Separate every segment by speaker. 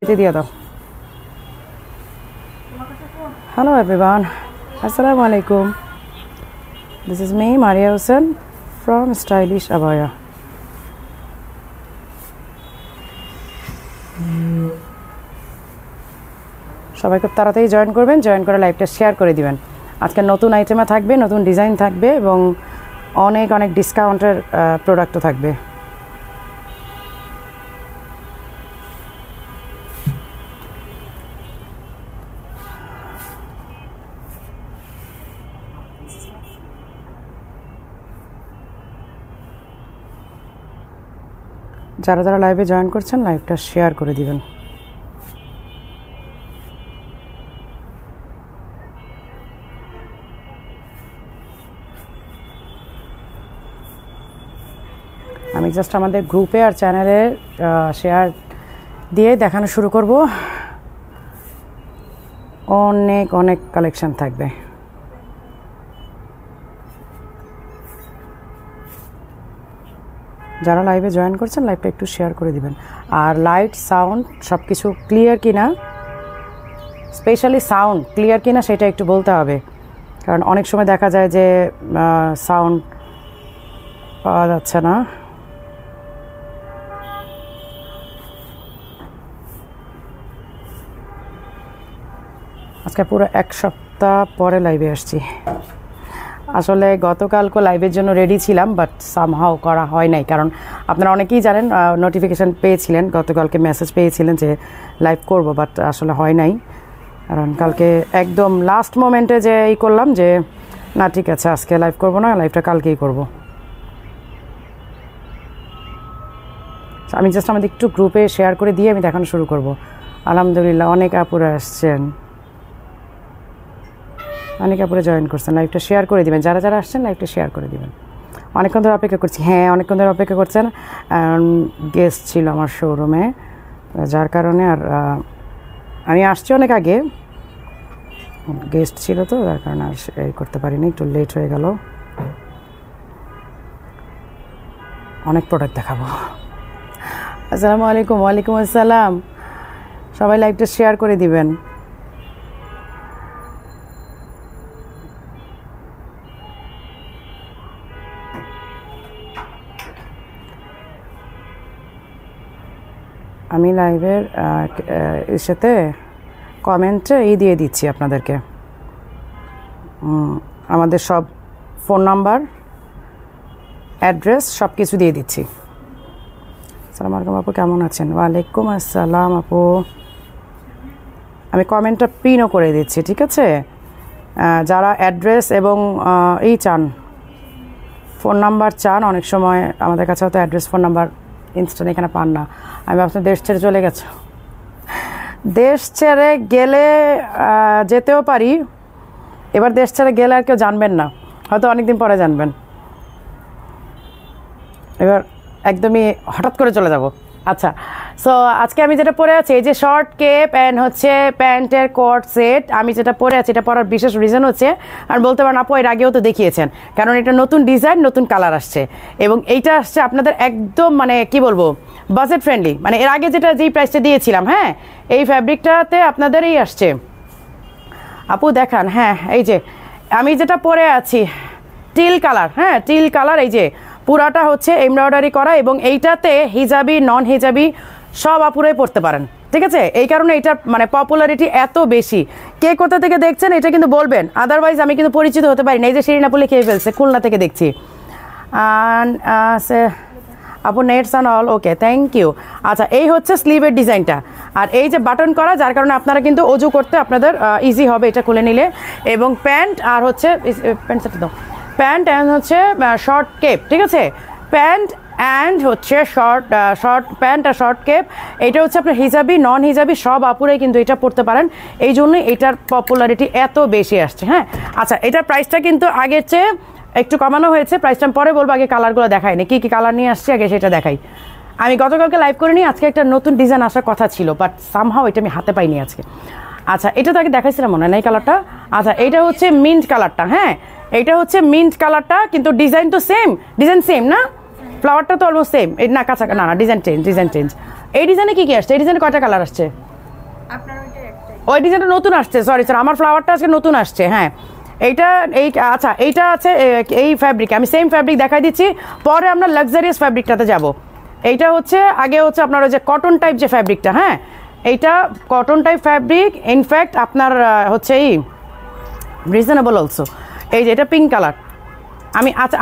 Speaker 1: Hello everyone, Assalamu alaikum. This is me, Maria Hussain from Stylish Abaya. সবাই খুব তাড়াতাড়ি join করবেন, join করে লাইভটা শেয়ার করে দিবেন। আজকে নতুন আইটেমে থাকবে, নতুন ডিজাইন থাকবে এবং অনেক অনেক ডিসকাউন্টের প্রোডাক্টও থাকবে। যারা যারা লাইভে জয়েন করছেন লাইভটা শেয়ার করে দিবেন। আমি জাস্ট আমাদের গ্রুপে আর চ্যানেলে শেয়ার দিয়ে দেখানো শুরু করব। অনেক অনেক কালেকশন থাকবে। যারা লাইভে জয়েন করছেন লাইভটা একটু শেয়ার করে দিবেন। আর লাইট সাউন্ড সব কিছু ক্লিয়ার কিনা, স্পেশালি সাউন্ড ক্লিয়ার কিনা সেটা একটু বলতে হবে, কারণ অনেক সময় দেখা যায় যে সাউন্ড পাওয়া যাচ্ছে না। আজকে পুরো এক সপ্তাহ পরে লাইভে আসছি। আসলে গতকালকে লাইভের জন্য রেডি ছিলাম, বাট সামহাও করা হয় নাই, কারণ আপনারা অনেকেই জানেন নোটিফিকেশান পেয়েছিলেন, গতকালকে মেসেজ পেয়েছিলেন যে লাইভ করব, বাট আসলে হয় নাই। কারণ কালকে একদম লাস্ট মোমেন্টে যে এই করলাম যে না ঠিক আছে আজকে লাইভ করব না, লাইভটা কালকেই করব। আমি জাস্ট আমাদের একটু গ্রুপে শেয়ার করে দিয়ে আমি দেখানো শুরু করব। আলহামদুলিল্লাহ অনেক আপুরা আসছেন, অনেক আপুরে জয়েন করছেন। লাইভটা শেয়ার করে দিবেন, যারা যারা আসছেন লাইভটা শেয়ার করে দিবেন। অনেকক্ষণ ধরে অপেক্ষা করছি। হ্যাঁ, অনেকক্ষণ ধরে অপেক্ষা করছেন। গেস্ট ছিল আমার শোরুমে, যার কারণে আর আমি আসছি অনেক আগে, গেস্ট ছিল তো যার কারণে আর এই করতে পারিনি, একটু লেট হয়ে গেল। অনেক প্রোডাক্ট দেখাবো। আসসালামু আলাইকুম। ওয়ালাইকুম আসসালাম। সবাই লাইভটা শেয়ার করে দিবেন। আমি লাইভের সাথে কমেন্টে দিয়ে দিচ্ছি আপনাদেরকে আমাদের সব ফোন নাম্বার, অ্যাড্রেস সব কিছু দিয়ে দিচ্ছি। আসসালামু আলাইকুম আপু, কেমন আছেন? ওয়ালাইকুম আসসালাম আপু। আমি কমেন্টটা পিনও করে দিচ্ছি, ঠিক আছে? যারা অ্যাড্রেস এবং এই চান, ফোন নাম্বার চান, অনেক সময় আমাদের কাছে হয়তো অ্যাড্রেস ফোন নাম্বার ইনস্ট্যান্ট এখানে পান না। আমি আপনার দেশ ছেড়ে চলে গেছে, দেশ ছেড়ে গেলে যেতেও পারি, এবার দেশ ছেড়ে গেলে আর কেউ জানবেন না, হয়তো অনেকদিন পরে জানবেন। এবার একদমই হঠাৎ করে চলে যাব। আচ্ছা, সো আজকে আমি যেটা পরে আছি, এই যে শর্ট কেপ অ্যান্ড হচ্ছে প্যান্টের কোট সেট, আমি যেটা পরে আছি এটা পরার বিশেষ রিজন হচ্ছে, আর বলতে পারেন আপু এর আগেও তো দেখিয়েছেন, কারণ এটা নতুন ডিজাইন, নতুন কালার আসছে এবং এইটা আসছে আপনাদের একদম মানে কি বলবো বাজেট ফ্রেন্ডলি। মানে এর আগে যেই প্রাইসটা দিয়েছিলাম, হ্যাঁ এই ফ্যাব্রিকটাতে আপনাদেরই আসছে। আপু দেখান। হ্যাঁ, এই যে আমি যেটা পরে আছি টিল কালার, হ্যাঁ টিল কালার, এই যে পুরাটা হচ্ছে এমব্রয়ডারি করা এবং এইটাতে হিজাবি নন হিজাবি সব আপুরাই পড়তে পারেন, ঠিক আছে? এই কারণে এটা মানে পপুলারিটি এত বেশি। কে কোথা থেকে দেখছেন এটা কিন্তু বলবেন, আদারওয়াইজ আমি কিন্তু পরিচিত হতে পারি না। এই যে শিরিন আপু লিখে ফেলছে খুলনা থেকে দেখছি। আপু nets and all okay, thank you. আচ্ছা, এই হচ্ছে স্লিভের ডিজাইনটা, আর এই যে বাটন করা, যার কারণে আপনারা কিন্তু অজু করতে আপনাদের ইজি হবে এটা খুলে নিলে। এবং প্যান্ট আর হচ্ছে প্যান্ট সেটা দাও, প্যান্ট অ্যান্ড হচ্ছে শর্ট কেপ, ঠিক আছে? প্যান্ট অ্যান্ড হচ্ছে শর্ট প্যান্ট আর শর্ট কেপ, এটা হচ্ছে আপনার হিজাবি নন হিজাবি সব আপুরাই কিন্তু এটা পড়তে পারেন, এই জন্যই এটার পপুলারিটি এত বেশি আসছে। হ্যাঁ, আচ্ছা, এটার প্রাইসটা কিন্তু আগের চেয়ে একটু কমানো হয়েছে, প্রাইসটা পরে বলবো, আগে কালারগুলো দেখাই না, কী কী কালার নিয়ে আসছে আগে সেটা দেখাই। আমি গতকালকে লাইভ করে নিই, আজকে একটা নতুন ডিজাইন আসার কথা ছিল, বাট সামহাও এটা আমি হাতে পাইনি আজকে। আচ্ছা, এটা তো আগে দেখাইছিলাম মনে হয় না এই কালারটা। আচ্ছা, এটা হচ্ছে মিন্ট কালারটা, হ্যাঁ এটা হচ্ছে মিন্ট কালারটা, কিন্তু ডিজাইন তো সেম, ডিজাইন সেম না, ফ্লাওয়ারটা তো অলমোস্ট সেম। এই না কাঁচা না, ডিজাইন চেঞ্জ। এই ডিজাইনে কী কী আসছে? এই ডিজাইনে কয়টা কালার আসছে? ওই ডিজাইনটা নতুন আসছে, সরি স্যার, আমার ফ্লাওয়ারটা আজকে নতুন আসছে। হ্যাঁ এইটা আচ্ছা এইটা আছে এই ফ্যাব্রিক, আমি সেম ফ্যাব্রিক দেখাই দিচ্ছি, পরে আমরা লাক্সারিয়াস ফ্যাব্রিকটাতে যাব। এইটা হচ্ছে আগে হচ্ছে আপনার ওই যে কটন টাইপ যে ফ্যাব্রিকটা, হ্যাঁ এইটা কটন টাইপ ফ্যাব্রিক, ইনফ্যাক্ট আপনার হচ্ছে এই রিজনেবল অলসো। এই যে এটা পিঙ্ক কালার,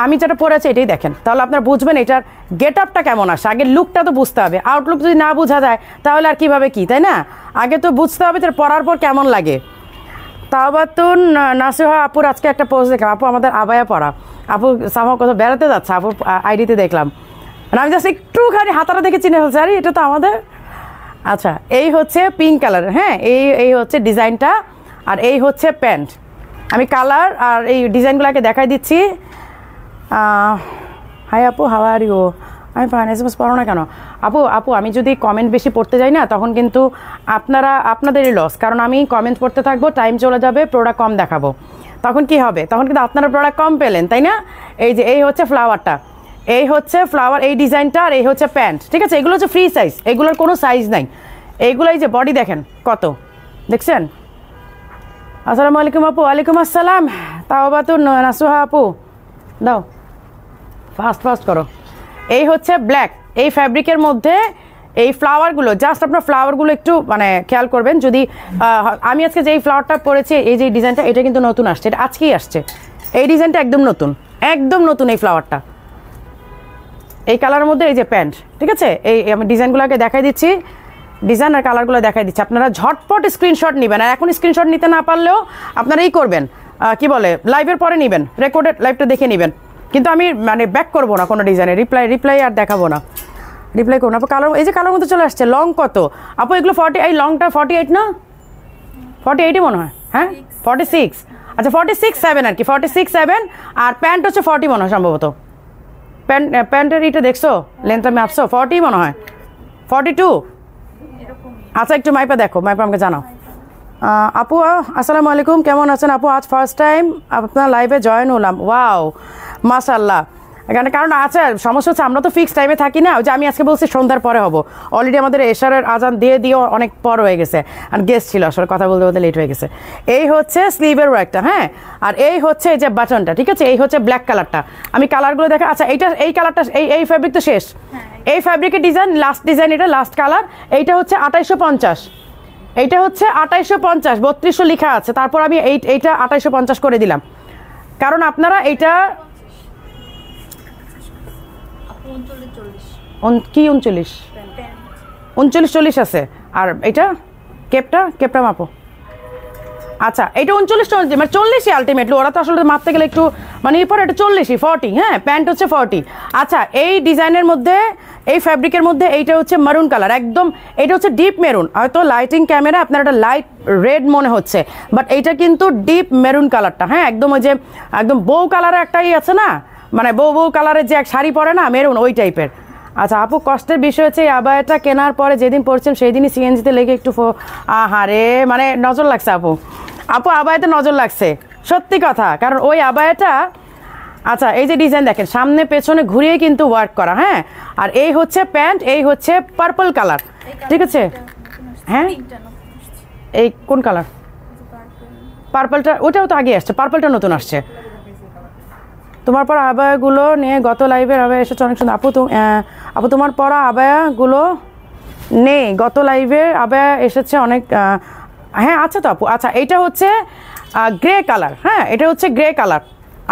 Speaker 1: আমি যেটা পরে আছি এটাই দেখেন, তাহলে আপনারা বুঝবেন এটার গেট আপটা কেমন আসে। আগে লুকটা তো বুঝতে হবে, আউটলুক যদি না বোঝা যায় তাহলে আর কিভাবে কি, তাই না? আগে তো বুঝতে হবে যে পরার পর কেমন লাগে। তাওবাতুন নাসিহা আপুর আজকে একটা পোস্ট দেখলাম, আপু আমাদের আবায়া পরা, আপু সামা কোথাও বেড়াতে যাচ্ছে, আপুর আইডিতে দেখলাম, আমি জাস্ট একটুখানি হাতাটা দেখে চিনে ফেলছি, আরে এটা তো আমাদের। আচ্ছা এই হচ্ছে পিঙ্ক কালার, হ্যাঁ এই হচ্ছে ডিজাইনটা, আর এই হচ্ছে প্যান্ট। আমি কালার আর এই ডিজাইনগুলোকে দেখাই দিচ্ছি। হাই আপু, হাউ আর ইউ? আমি ফাইন, এসএমএস পড়ো না কেন? আপু আমি যদি কমেন্ট বেশি পড়তে যাই না তখন কিন্তু আপনাদেরই লস, কারণ আমি কমেন্ট পড়তে থাকবো, টাইম চলে যাবে, প্রোডাক্ট কম দেখাবো, তখন কি হবে? তখন কিন্তু আপনারা প্রোডাক্ট কম পেলেন, তাই না? এই হচ্ছে ফ্লাওয়ারটা, এই হচ্ছে ফ্লাওয়ার, এই ডিজাইনটা, আর এই হচ্ছে প্যান্ট, ঠিক আছে? এগুলো হচ্ছে ফ্রি সাইজ, এগুলোর কোনো সাইজ নাই। এইগুলোই যে বডি দেখেন কত, দেখছেন? আসসালামু আলাইকুম আপু। ওয়ালাইকুম আসসালাম। তাওবাতুন নাসুহা আপু দাও, ফাস্ট করো। এই হচ্ছে ব্ল্যাক, এই ফ্যাব্রিকের মধ্যে এই ফ্লাওয়ারগুলো, জাস্ট আপনার ফ্লাওয়ারগুলো একটু মানে খেয়াল করবেন। যদি আমি আজকে যেই ফ্লাওয়ারটা পরেছি, এই যে ডিজাইনটা, এটা কিন্তু নতুন আসছে, এটা আজকেই আসছে, এই ডিজাইনটা একদম নতুন, একদম নতুন এই ফ্লাওয়ারটা, এই কালারের মধ্যে এই যে প্যান্ট, ঠিক আছে? এই আমি ডিজাইনগুলোকে দেখাই দিচ্ছি, ডিজাইন আর কালারগুলো দেখাই দিচ্ছি, আপনারা ঝটপট স্ক্রিনশট নেবেন। আর এখন স্ক্রিনশট নিতে না পারলেও আপনারা এই করবেন, কি বলে, লাইভের পরে নেবেন, রেকর্ডেড লাইভটা দেখে নেবেন, কিন্তু আমি মানে ব্যাক করবো না কোনো ডিজাইনে, রিপ্লাই আর দেখাবো না, রিপ্লাই করুন। আপু কালার, এই যে কালার মধ্যে চলে আসছে, লং কত আপু? এগুলো 40, এই লংটা 48 না, 48ই মনে হয়, হ্যাঁ 46, আচ্ছা 46-7 আর কি, 46-7, আর প্যান্ট হচ্ছে 40 মনে হয় সম্ভবত। প্যান্টের এটা দেখছো লেন্থ, আমি আপসো 40 মনে হয়, 42। আচ্ছা একটু মাইপা দেখো, মাইপা আমাকে জানাও। আপু আসসালামু আলাইকুম, কেমন আছেন আপু? আজ ফার্স্ট টাইম আপনার লাইভে জয়েন হলাম, ওয়াও মাশাআল্লাহ। এখানে কারণ আছে, সমস্যা হচ্ছে আমরা তো ফিক্সড টাইমে থাকি না, ওই যে আমি আজকে বলছি সন্ধ্যার পরে হবো, অলরেডি আমাদের এশারের আজান দিয়ে অনেক পর হয়ে গেছে, আর গেস্ট ছিল আসলে, কথা বলতে লেট হয়ে গেছে। এই হচ্ছে স্লিভের ওয়ার্কটা, হ্যাঁ, আর এই হচ্ছে এই যে বাটনটা, ঠিক আছে? এই হচ্ছে ব্ল্যাক কালারটা, আমি কালারগুলো দেখা, আচ্ছা এই কালারটা, এই ফ্যাব্রিক তো শেষ, এই ফ্যাব্রিকের ডিজাইন লাস্ট ডিজাইন, এটা লাস্ট কালার। এইটা হচ্ছে 2850, এইটা হচ্ছে 2850, 3200 লেখা আছে, তারপর আমি এইটা 2850 করে দিলাম, কারণ আপনারা এইটা কি 39-40 আছে, আর এটা কেপটা মাপো। আচ্ছা এটা 39 মানে 40ই আলটিমেটলি, ওরা তো আসলে মাপতে গেলে একটু মানে এরপর এটা 40, 40, হ্যাঁ প্যান্ট হচ্ছে 40। আচ্ছা এই ডিজাইনের মধ্যে, এই ফ্যাব্রিকের মধ্যে এইটা হচ্ছে মারুন কালার, একদম এটা হচ্ছে ডিপ মেরুন, হয়তো লাইটিং ক্যামেরা আপনার একটা লাইট রেড মনে হচ্ছে, বাট এইটা কিন্তু ডিপ মেরুন কালারটা, হ্যাঁ একদম ওই যে একদম বউ কালারের একটাই আছে না, মানে বউ কালারের যে এক শাড়ি পরে না মেরুন, ওই টাইপের। আচ্ছা আপু কষ্টের বিষয় হচ্ছে এই আবায়াটা কেনার পরে যেদিন পড়ছেন সেই দিনই সিএনজিতে লেগে একটু আহারে মানে নজর লাগছে আপু আবায়াতে নজর লাগছে, সত্যি কথা, কারণ ওই আবায়াটা, আচ্ছা এই যে ডিজাইন দেখেন সামনে পেছনে ঘুরিয়ে কিন্তু ওয়ার্ক করা, হ্যাঁ, আর এই হচ্ছে প্যান্ট, এই হচ্ছে পার্পল কালার, ঠিক আছে? হ্যাঁ এই কোন কালার? পার্পলটা, ওটাও তো আগে আসছে, পার্পলটা নতুন আসছে। তোমার পরা আবায়াগুলো নিয়ে গত লাইভের আবায়া এসেছে অনেক সুন্দর। আপু তোমার পরা আবায়াগুলো নেই, গত লাইভে আবায়া এসেছে অনেক, হ্যাঁ আচ্ছা তো আপু। আচ্ছা এটা হচ্ছে গ্রে কালার, হ্যাঁ এটা হচ্ছে গ্রে কালার,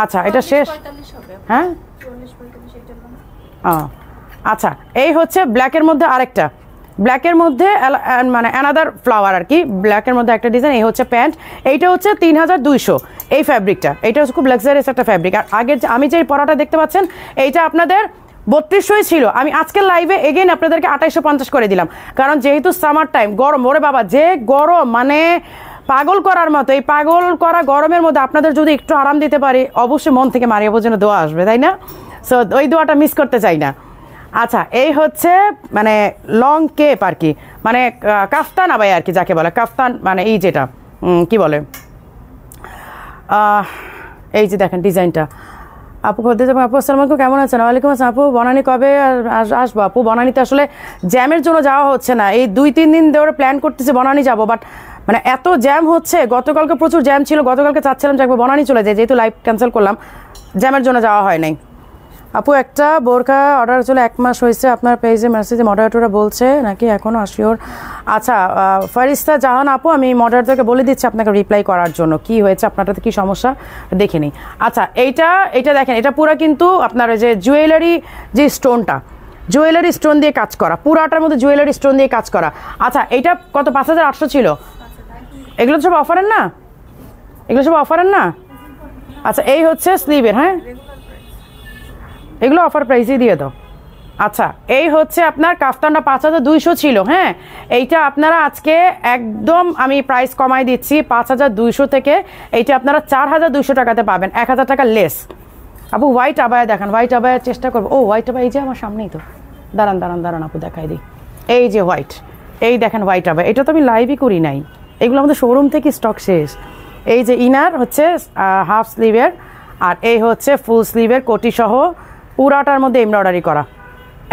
Speaker 1: আচ্ছা এটা শেষ, হ্যাঁ আচ্ছা এই হচ্ছে ব্ল্যাকের মধ্যে আরেকটা, ব্ল্যাকের মধ্যে মানে অ্যানাদার ফ্লাওয়ার আর কি, ব্ল্যাকের মধ্যে একটা ডিজাইন। এই হচ্ছে প্যান্ট, এইটা হচ্ছে 3200 এই ফ্যাব্রিকটা, এইটা হচ্ছে খুব লাক্সারিয়াস একটা ফ্যাব্রিক। আর আগের আমি যে পরাটা দেখতে পাচ্ছেন এইটা আপনাদের 3200 ছিল, আমি আজকের লাইভে এগেইন আপনাদেরকে 2850 করে দিলাম, কারণ যেহেতু সামার টাইম, গরম, ওরে বাবা যে গরম, মানে পাগল করার মতো, এই পাগল করা গরমের মধ্যে আপনাদের যদি একটু আরাম দিতে পারি, অবশ্যই মন থেকে মারিয়ে বোঝানো দোয়া আসবে, তাই না? সো ওই দোয়াটা মিস করতে চাই না। আচ্ছা এই হচ্ছে মানে লং কেপ আর কি, মানে কাফতান আবায়া আর কি যাকে বলে, কাফতান মানে এই যেটা কি বলে, এই যে দেখেন ডিজাইনটা, আপু খোদে যাবো। আপু আসসালামু আলাইকুম, কেমন আছেন? ওয়ালাইকুম আসসালাম। আপু বনানী কবে আসবো? আপু বনানীতে আসলে জ্যামের জন্য যাওয়া হচ্ছে না, এই 2-3 দিন ধরে প্ল্যান করতেছি বনানী যাবো, বাট মানে এত জ্যাম হচ্ছে। গতকালকে প্রচুর জ্যাম ছিল, গতকালকে চাচ্ছিলাম যে একবার বনানী চলে যায়, যেহেতু লাইভ ক্যান্সেল করলাম, জ্যামের জন্য যাওয়া হয় নাই। আপু একটা বোরকা অর্ডার চলে 1 মাস হয়েছে, আপনার পেজে মেসেজে মডারেটররা বলছে নাকি এখনও আসিওর? আচ্ছা ফারিস্তা জাহান আপু, আমি মডারেটরকে বলে দিচ্ছি আপনাকে রিপ্লাই করার জন্য, কি হয়েছে আপনারটাতে কি সমস্যা দেখে নিই। আচ্ছা এইটা দেখেন, এটা পুরো কিন্তু আপনার যে জুয়েলারি যে স্টোনটা, জুয়েলারি স্টোন দিয়ে কাজ করা, পুরাটার মধ্যে জুয়েলারি স্টোন দিয়ে কাজ করা। আচ্ছা এইটা কত? 5800 ছিল। এগুলো সব অফারের না? এগুলো সব অফারের না? আচ্ছা এই হচ্ছে স্লিভের, হ্যাঁ এগুলো অফার প্রাইসেই দিয়ে দাও। আচ্ছা এই হচ্ছে আপনার কাফতানটা 5200 ছিল, হ্যাঁ এইটা আপনারা আজকে একদম আমি প্রাইস কমাই দিচ্ছি 5200 থেকে, এইটা আপনারা 4200 টাকাতে পাবেন, 1000 টাকা লেস। আপু হোয়াইট আবায়া দেখান, হোয়াইট আবায়ার চেষ্টা করবো। ও হোয়াইট আবায়া এই যে আমার সামনেই তো, দাঁড়ান আপু দেখাই দিই। এই যে হোয়াইট, এই দেখেন হোয়াইট আবায়া, এটা তো আমি লাইভই করি নাই, এগুলো আমাদের শোরুম থেকে স্টক শেষ। এই যে ইনার হচ্ছে হাফ স্লিভের, আর এই হচ্ছে ফুল স্লিভের কোটি সহ, পুরাটার মধ্যে এমব্রয়ডারি করা,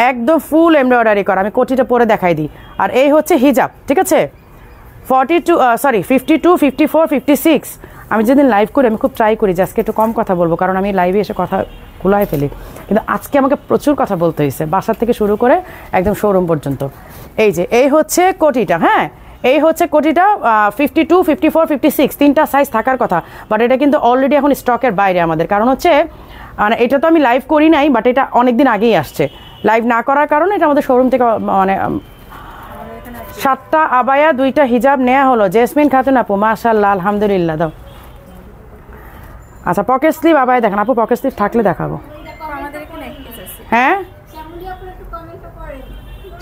Speaker 1: একদম ফুল এমব্রয়ডারি করা। আমি কোটিটা পরে দেখাই দিই। আর এই হচ্ছে হিজাব, ঠিক আছে 52 54 56। আমি যেদিন লাইভ করি আমি খুব ট্রাই করি যে আজকে একটু কম কথা বলবো, কারণ আমি লাইভে এসে কথা খুলাই ফেলি, কিন্তু আজকে আমাকে প্রচুর কথা বলতে হয়েছে, বাসার থেকে শুরু করে একদম শোরুম পর্যন্ত। এই যে এই হচ্ছে কোটিটা, হ্যাঁ এই হচ্ছে কোটিটা 52 54 56 তিনটা সাইজ থাকার কথা, বাট এটা কিন্তু অলরেডি এখন স্টকের বাইরে আমাদের, কারণ হচ্ছে মানে এটা তো আমি লাইভ করি নাই, বাট এটা অনেকদিন আগেই আসছে। লাইভ না করার কারণে এটা আমাদের শোরুম থেকে মানে 7টা আবায়া 2টা হিজাব নেওয়া হলো। জেসমিন খাতুন আপু মাশাআল্লাহ আলহামদুলিল্লাহ দাও। আচ্ছা পকেট স্লিভ আবায়া দেখেন আপু, পকেট স্লিভ থাকলে দেখাবো। হ্যাঁ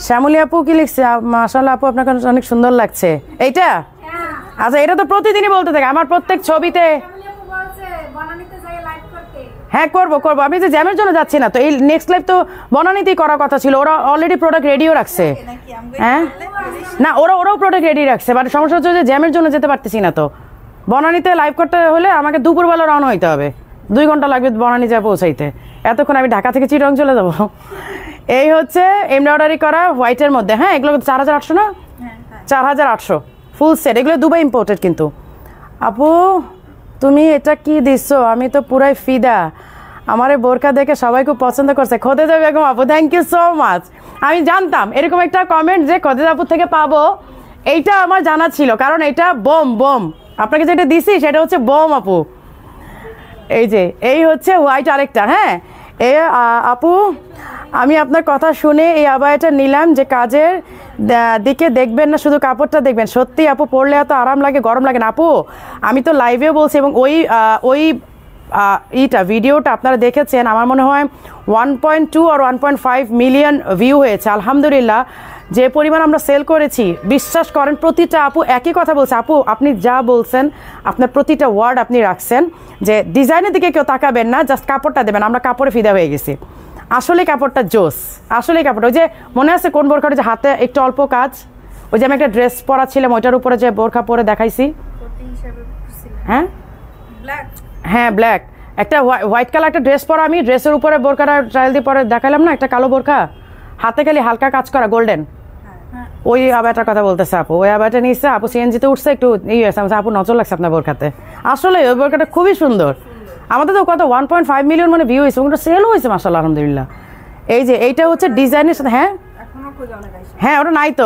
Speaker 1: শ্যামলী আপু কি লিখছে? মাশাআল্লাহ আপু আপনাকে অনেক সুন্দর লাগছে। এইটা আচ্ছা এটা তো প্রতিদিনই বলতে থাকে আমার প্রত্যেক ছবিতে। হ্যাঁ করবো, আমি যে জ্যামের জন্য যাচ্ছি না তো, এই নেক্সট লাইভ তো বনানীতেই করার কথা ছিল, ওরা অলরেডি প্রোডাক্ট রেডিও রাখছে। হ্যাঁ না ওরাও প্রোডাক্ট রেডি রাখছে, বাট সমস্যা হচ্ছে যে জ্যামের জন্য যেতে পারতেছি না, তো বনানীতে লাইভ করতে হলে আমাকে দুপুরবেলা রওনা হইতে হবে, 2 ঘন্টা লাগবে বনানী যায় পৌঁছাইতে, এতক্ষণ আমি ঢাকা থেকে চিটং চলে যাবো। এই হচ্ছে এমব্রয়ডারি করা হোয়াইটের মধ্যে, হ্যাঁ এগুলো 4800 না? 4800 ফুল সেট, এগুলো দুবাই ইম্পোর্টেড। কিন্তু আপু তুমি এটা কি দিচ্ছ? আমি তো পুরাই ফিদা, আমার এই বোরকা দেখে সবাই খুব পছন্দ করছে। খোদেজা বেগম আপু থ্যাংক ইউ সো মাচ। আমি জানতাম এরকম একটা কমেন্ট যে খোদেজা আপুর থেকে পাবো, এইটা আমার জানা ছিল, কারণ এটা বোম আপনাকে যেটা দিছি সেটা হচ্ছে বোম আপু। এই যে এই হচ্ছে হোয়াইট আরেকটা, হ্যাঁ এ আপু আমি আপনার কথা শুনে এই আবায়াটা নিলাম, যে কাজের দিকে দেখবেন না শুধু কাপড়টা দেখবেন। সত্যি আপু পরলে এত আরাম লাগে, গরম লাগে না আপু? আমি তো লাইভেও বলছি, এবং ওই ভিডিওটা আপনারা দেখেছেন, আমার মনে হয় 1.2 আর 1.5 মিলিয়ন ভিউ হয়েছে আলহামদুলিল্লাহ। যে পরিমাণ আমরা সেল করেছি, বিশ্বাস করেন প্রতিটা আপু একই কথা বলছে। আপু আপনি যা বলছেন, আপনার প্রতিটা ওয়ার্ড আপনি রাখছেন, যে ডিজাইনের দিকে কেউ তাকাবেন না, জাস্ট কাপড়টা দেবেন। আমরা কাপড়ে ফিদা হয়ে গেছি, আসলে কাপড়টা জোস, আসলে কাপড়টা। ওই যে মনে আছে কোন বোরখাটা, যে হাতে একটু অল্প কাজ, ওই যে আমি একটা ড্রেস পরা ছিলাম ওইটার উপরে যে বোরখা পরে দেখাইছি, হ্যাঁ ব্ল্যাক একটা হোয়াইট কালার একটা ড্রেস পরা, আমি ড্রেসের উপরে বোরখাটা ট্রায়াল দিয়ে পরে দেখালাম না, একটা কালো বোরখা হাতে খালি হালকা কাজ করা গোল্ডেন, ওই আবাটার কথা বলতেছে আপু। ওই আবাটা নিচ্ছে আপু, সিএনজিতে উঠছে, একটু আপু নজর লাগছে আপনার বোরখাতে, আসলে ওই বোরখাটা খুবই সুন্দর। আমাদের তো কত 1.5 মিলিয়ন মানে ভিউ হয়েছে, ওটা সেলও হয়েছে মাশাআল্লাহ আলহামদুলিল্লাহ। এই যে এইটা হচ্ছে ডিজাইনের সাথে, হ্যাঁ ওটা নাই তো,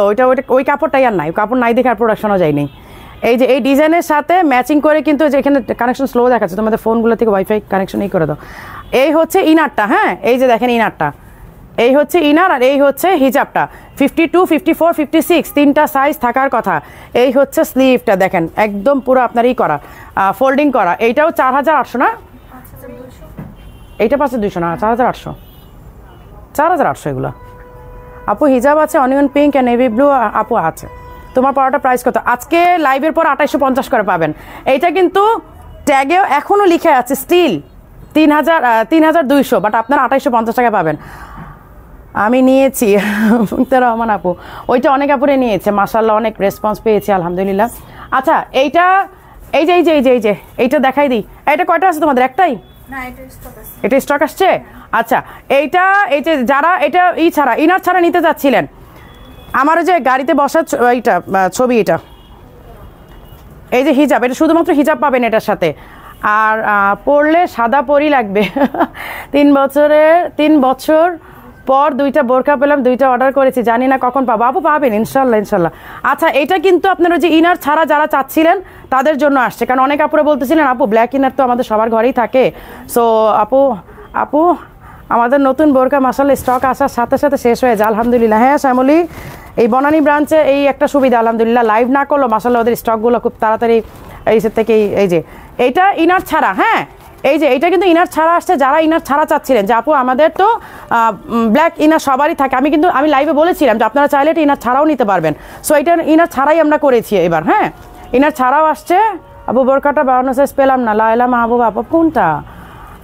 Speaker 1: ওই কাপড়টাই আর নাই, কাপড় নাই দেখে আর প্রোডাকশনও যায়নি। এই যে এই ডিজাইনের সাথে ম্যাচিং করে কিন্তু, যে এখানে কানেকশন স্লো দেখাচ্ছে, তোমাদের ফোনগুলো থেকে ওয়াইফাই কানেকশন এই করে দাও। এই হচ্ছে ইনারটা, হ্যাঁ এই যে দেখেন ইনারটা, এই হচ্ছে ইনার, আর এই হচ্ছে হিজাবটা 52 54 56 তিনটা সাইজ থাকার কথা। এই হচ্ছে স্লিভটা দেখেন একদম পুরো আপনার ই করা, ফোল্ডিং করা। এইটাও 4800 না? এইটা 5200 না, 4800 এগুলো আপু। হিজাব আছে অনিয়ন পিঙ্ক আর নেভি ব্লু আপু আছে। তোমার পড়াটা প্রাইস কত? আজকে লাইভের পর 2850 করে পাবেন। এইটা কিন্তু ট্যাগেও এখনো লিখে আছে স্টিল 3200, বাট আপনারা 2850 টাকা পাবেন। আমি নিয়েছি রহমান আপু, ওইটা অনেক আপুরে নিয়েছে মাশাআল্লাহ, অনেক রেসপন্স পেয়েছি আলহামদুলিল্লাহ। আচ্ছা এইটা এই যে এইটা দেখাই দিই, এটা কয়টা আছে তোমাদের? একটাই? এটা স্টক আসছে। আচ্ছা এইটা এই যে যারা এটা ছাড়া ইনার ছাড়া নিতে চাচ্ছিলেন, আমার যে গাড়িতে বসার এইটা ছবি, এটা এই যে হিজাব, এটা শুধুমাত্র হিজাব পাবেন এটার সাথে। আর পরলে সাদা পরি লাগবে 3 বছর পর 2টা বোরকা পেলাম, 2টা অর্ডার করেছি, জানি না কখন পাবো। আপু পাবেন ইনশাল্লাহ ইনশাল্লাহ। আচ্ছা এটা কিন্তু আপনারা যে ইনার ছাড়া যারা চাচ্ছিলেন তাদের জন্য আসছে, কারণ অনেক আপুরা বলতেছিলেন আপু ব্ল্যাক ইনার তো আমাদের সবার ঘরেই থাকে। সো আপু আমাদের নতুন বোরকা মাশাআল্লাহ স্টক আসার সাথে সাথে শেষ হয়ে যায় আলহামদুলিল্লাহ। হ্যাঁ শ্যামলী, এই বনানী ব্রাঞ্চে এই একটা সুবিধা আলহামদুলিল্লাহ, লাইভ না করলেও মাশাআল্লাহ ওদের স্টকগুলো খুব তাড়াতাড়ি এই থেকে এই যে এইটা ইনার ছাড়া। হ্যাঁ এই যে এটা কিন্তু ইনার ছাড়া আসছে, যারা ইনার ছাড়া চাচ্ছিলেন যে আপু আমাদের তো ব্ল্যাক ইনার সবারই থাকে, আমি লাইভে বলেছিলাম যে আপনারা চাইলে এটা ইনার ছাড়াও নিতে পারবেন। সো এটা ইনার ছাড়াই আমরা করেছি এবার। হ্যাঁ ইনার ছাড়াও আসছে। আপু বোরকাটা 52 সাইজ পেলাম না, লাইলা মাহবুব আপু কোনটা?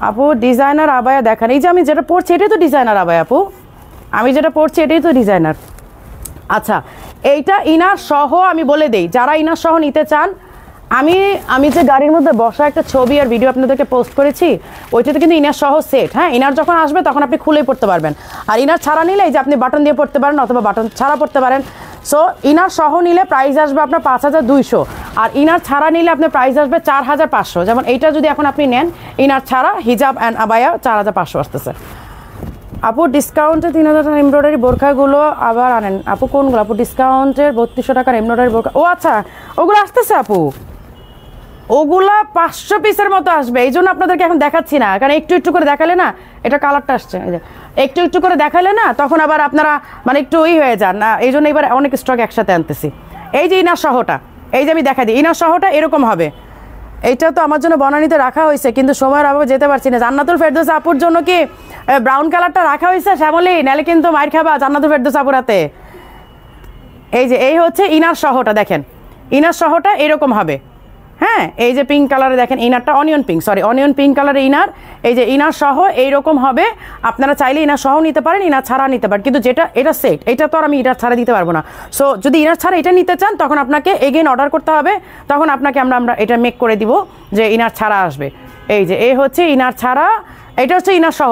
Speaker 1: আপু ডিজাইনার আবায়া দেখান, এই যে আমি যেটা পড়ছি এটাই তো ডিজাইনার আবায়া আপু, আমি যেটা পড়ছি এটাই তো ডিজাইনার। আচ্ছা এইটা ইনার সহ আমি বলে দেই, যারা ইনার সহ নিতে চান, আমি যে গাড়ির মধ্যে বসা একটা ছবি আর ভিডিও আপনাদেরকে পোস্ট করেছি, ওইটাতে কিন্তু ইনার সহ সেট। হ্যাঁ ইনার যখন আসবে তখন আপনি খুলেই পড়তে পারবেন। আর ইনার ছাড়া নিলে এই যে আপনি বাটন দিয়ে পড়তে পারেন অথবা বাটন ছাড়া পড়তে পারেন। সো ইনার সহ নিলে প্রাইস আসবে আপনার 5200, আর ইনার ছাড়া নিলে আপনার প্রাইস আসবে 4500। যেমন এইটা যদি এখন আপনি নেন ইনার ছাড়া হিজাব অ্যান্ড আবায়া 4500 আসতেছে। আপু ডিসকাউন্টে 3000 টাকার এমব্রয়ডারি বোরখাগুলো আবার আনেন আপু, কোনগুলো আপু? ডিসকাউন্টের 3200 টাকার এমব্রয়ডারি বোরখা, ও আচ্ছা ওগুলো আসতেছে আপু, ওগুলা 500 পিসের মতো আসবে, এই জন্য আপনাদেরকে এখন দেখাচ্ছি না, কারণ একটু একটু করে দেখালে না, এটা কালারটা আসছে একটু একটু করে দেখালে না তখন আবার আপনারা মানে একটু হয়ে যান না, এই জন্য এবার অনেক স্টক একসাথে আনতেছি। এই যে ইনার সহটা, এই যে আমি দেখা দিই, ইনার সহটা এরকম হবে। এইটা তো আমার জন্য বনানীতে রাখা হয়েছে কিন্তু সময়ের অভাবে যেতে পারছি না। জান্নাতুল ফেরদৌস আপুর জন্য কি ব্রাউন কালারটা রাখা হয়েছে শ্যামলী, নাহলে কিন্তু মাইর খাবা জান্নাতুল ফেরদৌস আপুর হাতে। এই যে এই হচ্ছে ইনার সহটা, দেখেন ইনার সহটা এরকম হবে। হ্যাঁ এই যে পিঙ্ক কালারে দেখেন ইনারটা, অনিয়ন পিঙ্ক কালারের ইনার, এই যে ইনার সহ এইরকম হবে। আপনারা চাইলে ইনার সহ নিতে পারেন, ইনার ছাড়া নিতে পারেন, কিন্তু যেটা এটা সেট, এটা তো আর আমি ইনার ছাড়া দিতে পারবো না। সো যদি ইনার ছাড়া এটা নিতে চান তখন আপনাকে এগেন অর্ডার করতে হবে, তখন আপনাকে আমরা এটা মেক করে দিব যে ইনার ছাড়া আসবে। এই যে এই হচ্ছে ইনার ছাড়া, এটা হচ্ছে ইনার সহ,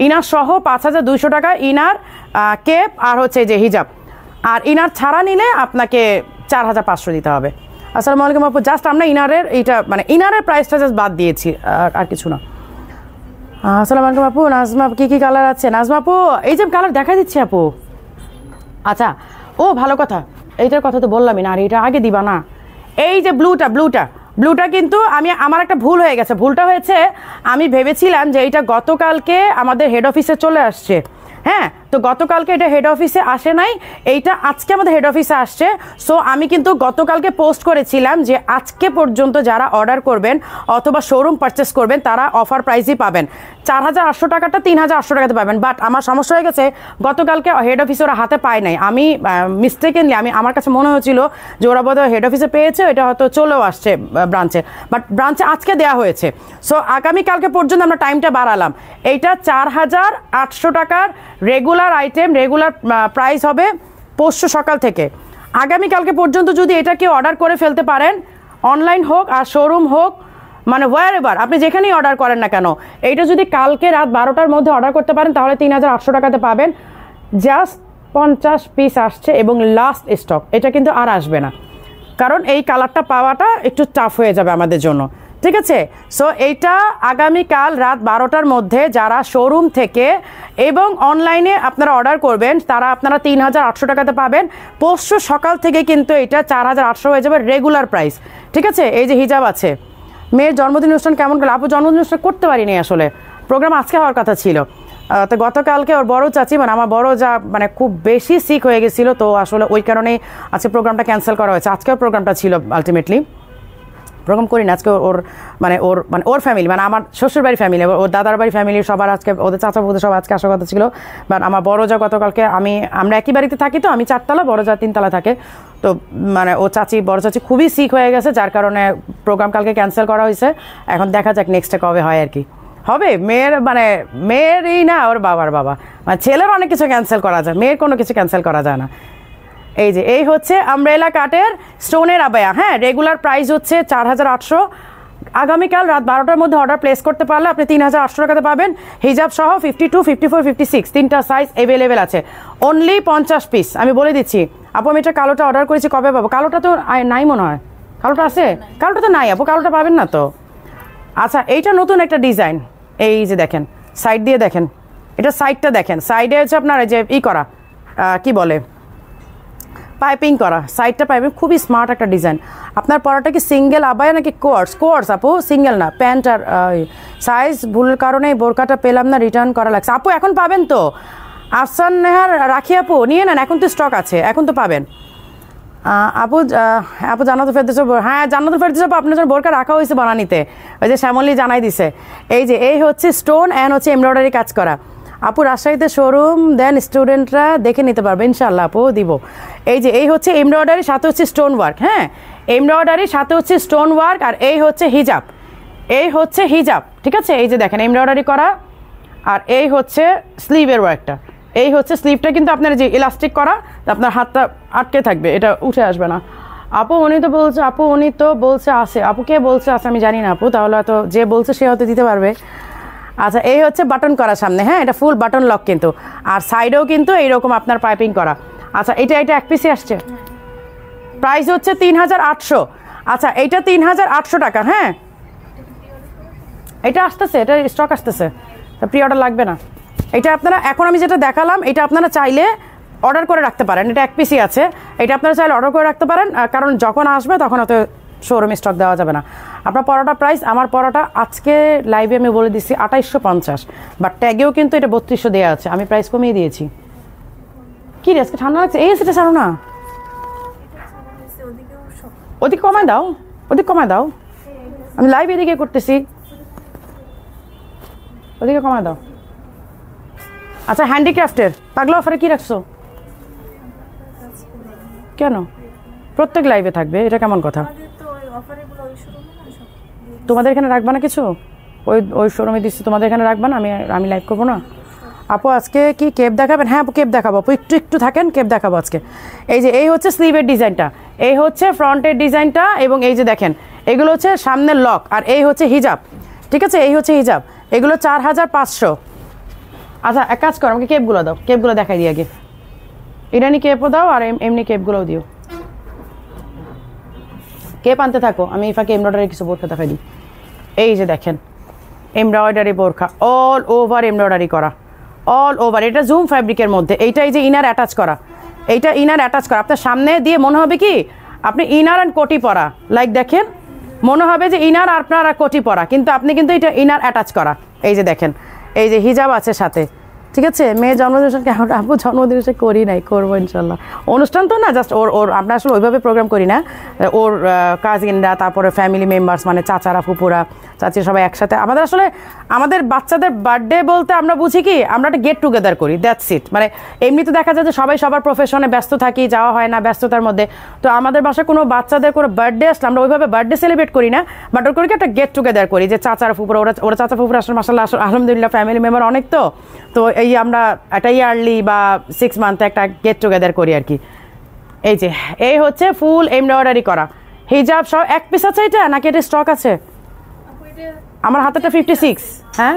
Speaker 1: ইনার সহ 5200 টাকা ইনার কেপ আর হচ্ছে এই যে হিজাব। আর ইনার ছাড়া নিলে আপনাকে 4500 দিতে হবে। আসসালামু আলাইকুম আপু, জাস্ট আমরা ইনারের এইটা মানে ইনারের প্রাইসটা জাস্ট বাদ দিয়েছি, আর কিছু না। আসসালামু আলাইকুম আপু, নাজমা কি কালার আছে? নাজমা আপু এই যে কালার দেখা দিচ্ছি আপু। আচ্ছা ও ভালো কথা, এইটার কথা তো বললামই না, আর এটা আগে দিবা না। এই যে ব্লুটা কিন্তু আমার একটা ভুল হয়ে গেছে, ভুলটা হয়েছে আমি ভেবেছিলাম যে এইটা গতকালকে আমাদের হেড অফিসে চলে আসছে। হ্যাঁ তো গতকালকে এটা হেড অফিসে আসে নাই, এইটা আজকে আমাদের হেড অফিসে আসছে। সো আমি কিন্তু গতকালকে পোস্ট করেছিলাম যে আজকে পর্যন্ত যারা অর্ডার করবেন অথবা শোরুম পারচেস করবেন তারা অফার প্রাইসই পাবেন, 4800 টাকাটা 3800 টাকাতে পাবেন। বাট আমার সমস্যা হয়ে গেছে, গতকালকে হেড অফিসে ওরা হাতে পায় নাই, আমি মিস্টেকেনলি আমার কাছে মনে হয়েছিল যে ওরা বোধহয় হেড অফিসে পেয়েছে, এটা হয়তো চলেও আসছে ব্রাঞ্চে, বাট ব্রাঞ্চে আজকে দেওয়া হয়েছে। সো আগামীকালকে পর্যন্ত আমরা টাইমটা বাড়ালাম। এইটা 4800 টাকার রেগুলার আইটেম, রেগুলার প্রাইস হবে পরশু সকাল থেকে। আগামীকালকে পর্যন্ত যদি এটা কেউ অর্ডার করে ফেলতে পারেন, অনলাইন হোক আর শোরুম হোক, মানে হোয়ার এভার আপনি যেখানেই অর্ডার করেন না কেন, এইটা যদি কালকে রাত 12টার মধ্যে অর্ডার করতে পারেন তাহলে 3800 টাকাতে পাবেন। জাস্ট 50 পিস আসছে এবং লাস্ট স্টক, এটা কিন্তু আর আসবে না, কারণ এই কালারটা পাওয়াটা একটু টাফ হয়ে যাবে আমাদের জন্য, ঠিক আছে? সো এইটা আগামীকাল রাত 12টার মধ্যে যারা শোরুম থেকে এবং অনলাইনে আপনারা অর্ডার করবেন তারা আপনারা 3800 টাকাতে পাবেন। পরশু সকাল থেকে কিন্তু এটা 4800 হয়ে যাবে রেগুলার প্রাইস, ঠিক আছে? এই যে হিজাব আছে। মেয়ের জন্মদিন অনুষ্ঠান কেমন গেল? আপু জন্মদিন অনুষ্ঠান করতে পারিনি, আসলে প্রোগ্রাম আজকে হওয়ার কথা ছিল, তো গতকালকে ওর বড় চাচি মানে আমার বড় যা মানে খুব বেশি সিক হয়ে গেছিলো, তো আসলে ওই কারণেই আজকে প্রোগ্রামটা ক্যান্সেল করা হয়েছে। আজকেও প্রোগ্রামটা ছিল, আলটিমেটলি প্রোগ্রাম করি না আজকে। ওর ফ্যামিলি মানে আমার শ্বশুর বাড়ির ফ্যামিলি, ওর দাদার বাড়ির ফ্যামিলি সবার আজকে, ওদের চাচা বউদের সব আজকে আসার কথা ছিল। বাট আমার বড় যা গতকালকে, আমরা একই বাড়িতে থাকি, তো আমি 4তলা, বড় যা 3তলা থাকে, তো মানে ও বড় চাচি খুবই সিক হয়ে গেছে, যার কারণে প্রোগ্রাম কালকে ক্যান্সেল করা হয়েছে। এখন দেখা যাক নেক্সটে কবে হয় আর কি হবে। মেয়েরই না, ওর বাবার বাবা, মানে ছেলের অনেক কিছু ক্যান্সেল করা যায়, মেয়ের কোনো কিছু ক্যান্সেল করা যায় না। এই যে এই হচ্ছে আমব্রেলা কাটের স্টোনের আবায়া। হ্যাঁ রেগুলার প্রাইস হচ্ছে 4800, আগামীকাল রাত 12টার মধ্যে অর্ডার প্লেস করতে পারলে আপনি 3800 টাকাতে পাবেন, হিজাব সহ 52, 54, 56 তিনটা সাইজ অ্যাভেলেবেল আছে, অনলি 50 পিস। আমি বলে দিচ্ছি আপু, আমি এটা কালোটা অর্ডার করেছি, কবে পাবো? কালোটা তো নাই মনে হয়, কালোটা আছে? কালোটা তো নাই আপু, কালোটা পাবেন না তো। আচ্ছা, এইটা নতুন একটা ডিজাইন, এই যে দেখেন সাইড দিয়ে দেখেন, এটা সাইডটা দেখেন, সাইডে হচ্ছে আপনার যে করা কি বলে পাইপিং করা, সাইডটা পাইপিং, খুবই স্মার্ট একটা ডিজাইন। আপনার পরাটা কি সিঙ্গেল আবায়া নাকি কোয়ার্স? কোয়ার্স আপু, সিঙ্গেল না। প্যান্ট আর সাইজ ভুলের কারণে বোরকাটা পেলাম না, রিটার্ন করা লাগছে। আপু এখন পাবেন তো, আফসান নেহার রাখি আপু নিয়ে নেন, এখন তো স্টক আছে, এখন তো পাবেন। আপু আপু জান্নাতুল ফেরদৌস, হ্যাঁ জান্নাতুল ফেরদৌস আপু আপনার জন্য বোরকা রাখা হয়েছে বানানিতে, ওই যে শ্যামলী জানাই দিছে। এই যে এই হচ্ছে স্টোন অ্যান্ড হচ্ছে এমব্রয়ডারি কাজ করা। আপু রাজশাহীতে শোরুম দেন, স্টুডেন্টরা দেখে নিতে পারবে ইনশাল্লাহ আপু, দিব। এই যে এই হচ্ছে এমব্রয়ডারি, সাথে হচ্ছে স্টোন ওয়ার্ক, হ্যাঁ এমব্রয়ডারি সাথে হচ্ছে স্টোন ওয়ার্ক, আর এই হচ্ছে হিজাব, এই হচ্ছে হিজাব, ঠিক আছে। এই যে দেখেন এমব্রয়ডারি করা, আর এই হচ্ছে স্লিভের ওয়ার্কটা, এই হচ্ছে স্লিভটা কিন্তু আপনার যে ইলাস্টিক করা, আপনার হাতটা আটকে থাকবে, এটা উঠে আসবে না। আপু উনি তো বলছে, আপু উনি তো বলছে আসে, আপু কে বলছে আসে আমি জানি না আপু, তাহলে হয়তো যে বলছে সে হয়তো দিতে পারবে। আচ্ছা, এই হচ্ছে বাটন করা সামনে, হ্যাঁ এটা ফুল বাটন লক কিন্তু, আর সাইডেও কিন্তু এইরকম আপনার পাইপিং করা। আচ্ছা, এটা এক পিসে আসছে, প্রাইস হচ্ছে 3800। আচ্ছা, এইটা 3800 টাকা, হ্যাঁ এটা আসতেছে, এটা স্টক আসতেছে, প্রি অর্ডার লাগবে না। এটা আপনারা এখন আমি যেটা দেখালাম, এটা আপনারা চাইলে অর্ডার করে রাখতে পারেন, এটা এক পিসই আছে, এটা আপনারা চাইলে অর্ডার করে রাখতে পারেন, কারণ যখন আসবে তখন হয়তো শোরুমে স্টক দেওয়া যাবে না। আপনার পরোটা প্রাইস, আমার পরোটা আজকে লাইভে আমি বলে দিচ্ছি 2850, বাট ট্যাগেও কিন্তু এটা 3200 দেওয়া আছে, আমি প্রাইস কমিয়ে দিয়েছি। কি রে আজকে ঠান্ডা লাগছে? এই সেটা ছাড়ো না, ওদিকে কমায় দাও, ওদিকে কমায় দাও, আমি লাইভ এদিকে করতেছি, ওদিকে কমায় দাও। আচ্ছা, হ্যান্ডিক্রাফটের পাগলা অফারে কি রাখছো? কেন প্রত্যেক লাইভে থাকবে, এটা কেমন কথা? তোমাদের এখানে রাখবা না কিছু? ওই শোরুমে দিচ্ছি, তোমাদের এখানে রাখবা না? আমি লাইভ করবো না আপু? আজকে কি কেপ দেখাবেন? হ্যাঁ আপু কেপ দেখাবো আপু, একটু থাকেন, কেপ দেখাবো আজকে। এই যে এই হচ্ছে স্লিভের ডিজাইনটা, এই হচ্ছে ফ্রন্টের ডিজাইনটা, এবং এই যে দেখেন এগুলো হচ্ছে সামনের লক, আর এই হচ্ছে হিজাব, ঠিক আছে এই হচ্ছে হিজাব, এগুলো 4500। আচ্ছা এক কাজ করো, আমাকে কেপগুলো দাও, কেপগুলো দেখাই দিই আগে, ইরানি কেপও দাও আর এমনি কেপগুলোও দিও। কেপ আনতে থাকো, আমি এই ফাঁকে এমব্রয়ডারি কিছু বোরখা দেখাই দিই। এই যে দেখেন এমব্রয়ডারি বোরখা, অল ওভার এমব্রয়ডারি করা, অল ওভার, এটা জুম ফ্যাব্রিকের মধ্যে, এইটা এই যে ইনার অ্যাটাচ করা, এইটা ইনার অ্যাটাচ করা, আপনার সামনে দিয়ে মনে হবে কি আপনি ইনার অ্যান্ড কোটি পরা, লাইক দেখেন মনে হবে যে ইনার আর আপনার কোটি পরা, কিন্তু আপনি কিন্তু এটা ইনার অ্যাটাচ করা। এই যে দেখেন এই যে হিজাব আছে সাথে, ঠিক আছে। মেয়ের জন্মদিন কেমন? আপু জন্মদিন করি নাই, করবো ইনশাল্লাহ। অনুষ্ঠান তো না, জাস্ট ওর আমরা আসলে ওইভাবে প্রোগ্রাম করি না, ওর কাজিনরা, তারপরে ফ্যামিলি মেম্বার্স মানে চাচারা, ফুপুরা, চাচি সবাই একসাথে, আমাদের আসলে আমাদের বাচ্চাদের বার্থডে বলতে আমরা বুঝি কি, আমরা একটা গেট টুগেদার করি, দ্যাটস ইট। মানে এমনিতে দেখা যায় যে সবাই সবার প্রফেশনে ব্যস্ত থাকি, যাওয়া হয় না ব্যস্ততার মধ্যে। তো আমাদের বাসায় কোনো বাচ্চাদের কোনো বার্থডে আসলে আমরা ওইভাবে বার্থডে সেলিব্রেট করি না, বাট ওর করি কি একটা গেট টুগেদার করি, যে চাচারা ফুপুরা, ওরা চাচা ফুপুরা আসলে মাসাল্লাহ আলহামদুলিল্লাহ ফ্যামিলি মেম্বার অনেক, তো এই আমরা একটা ইয়ারলি বা 6 মান্থে একটা গেট টুগেদার করি আর কি। এই যে এই হচ্ছে ফুল এমব্রয়ডারি করা হিজাব সব, এক পিস আছে এটা নাকি এটা স্টক আছে? আমার হাতেটা 56, হ্যাঁ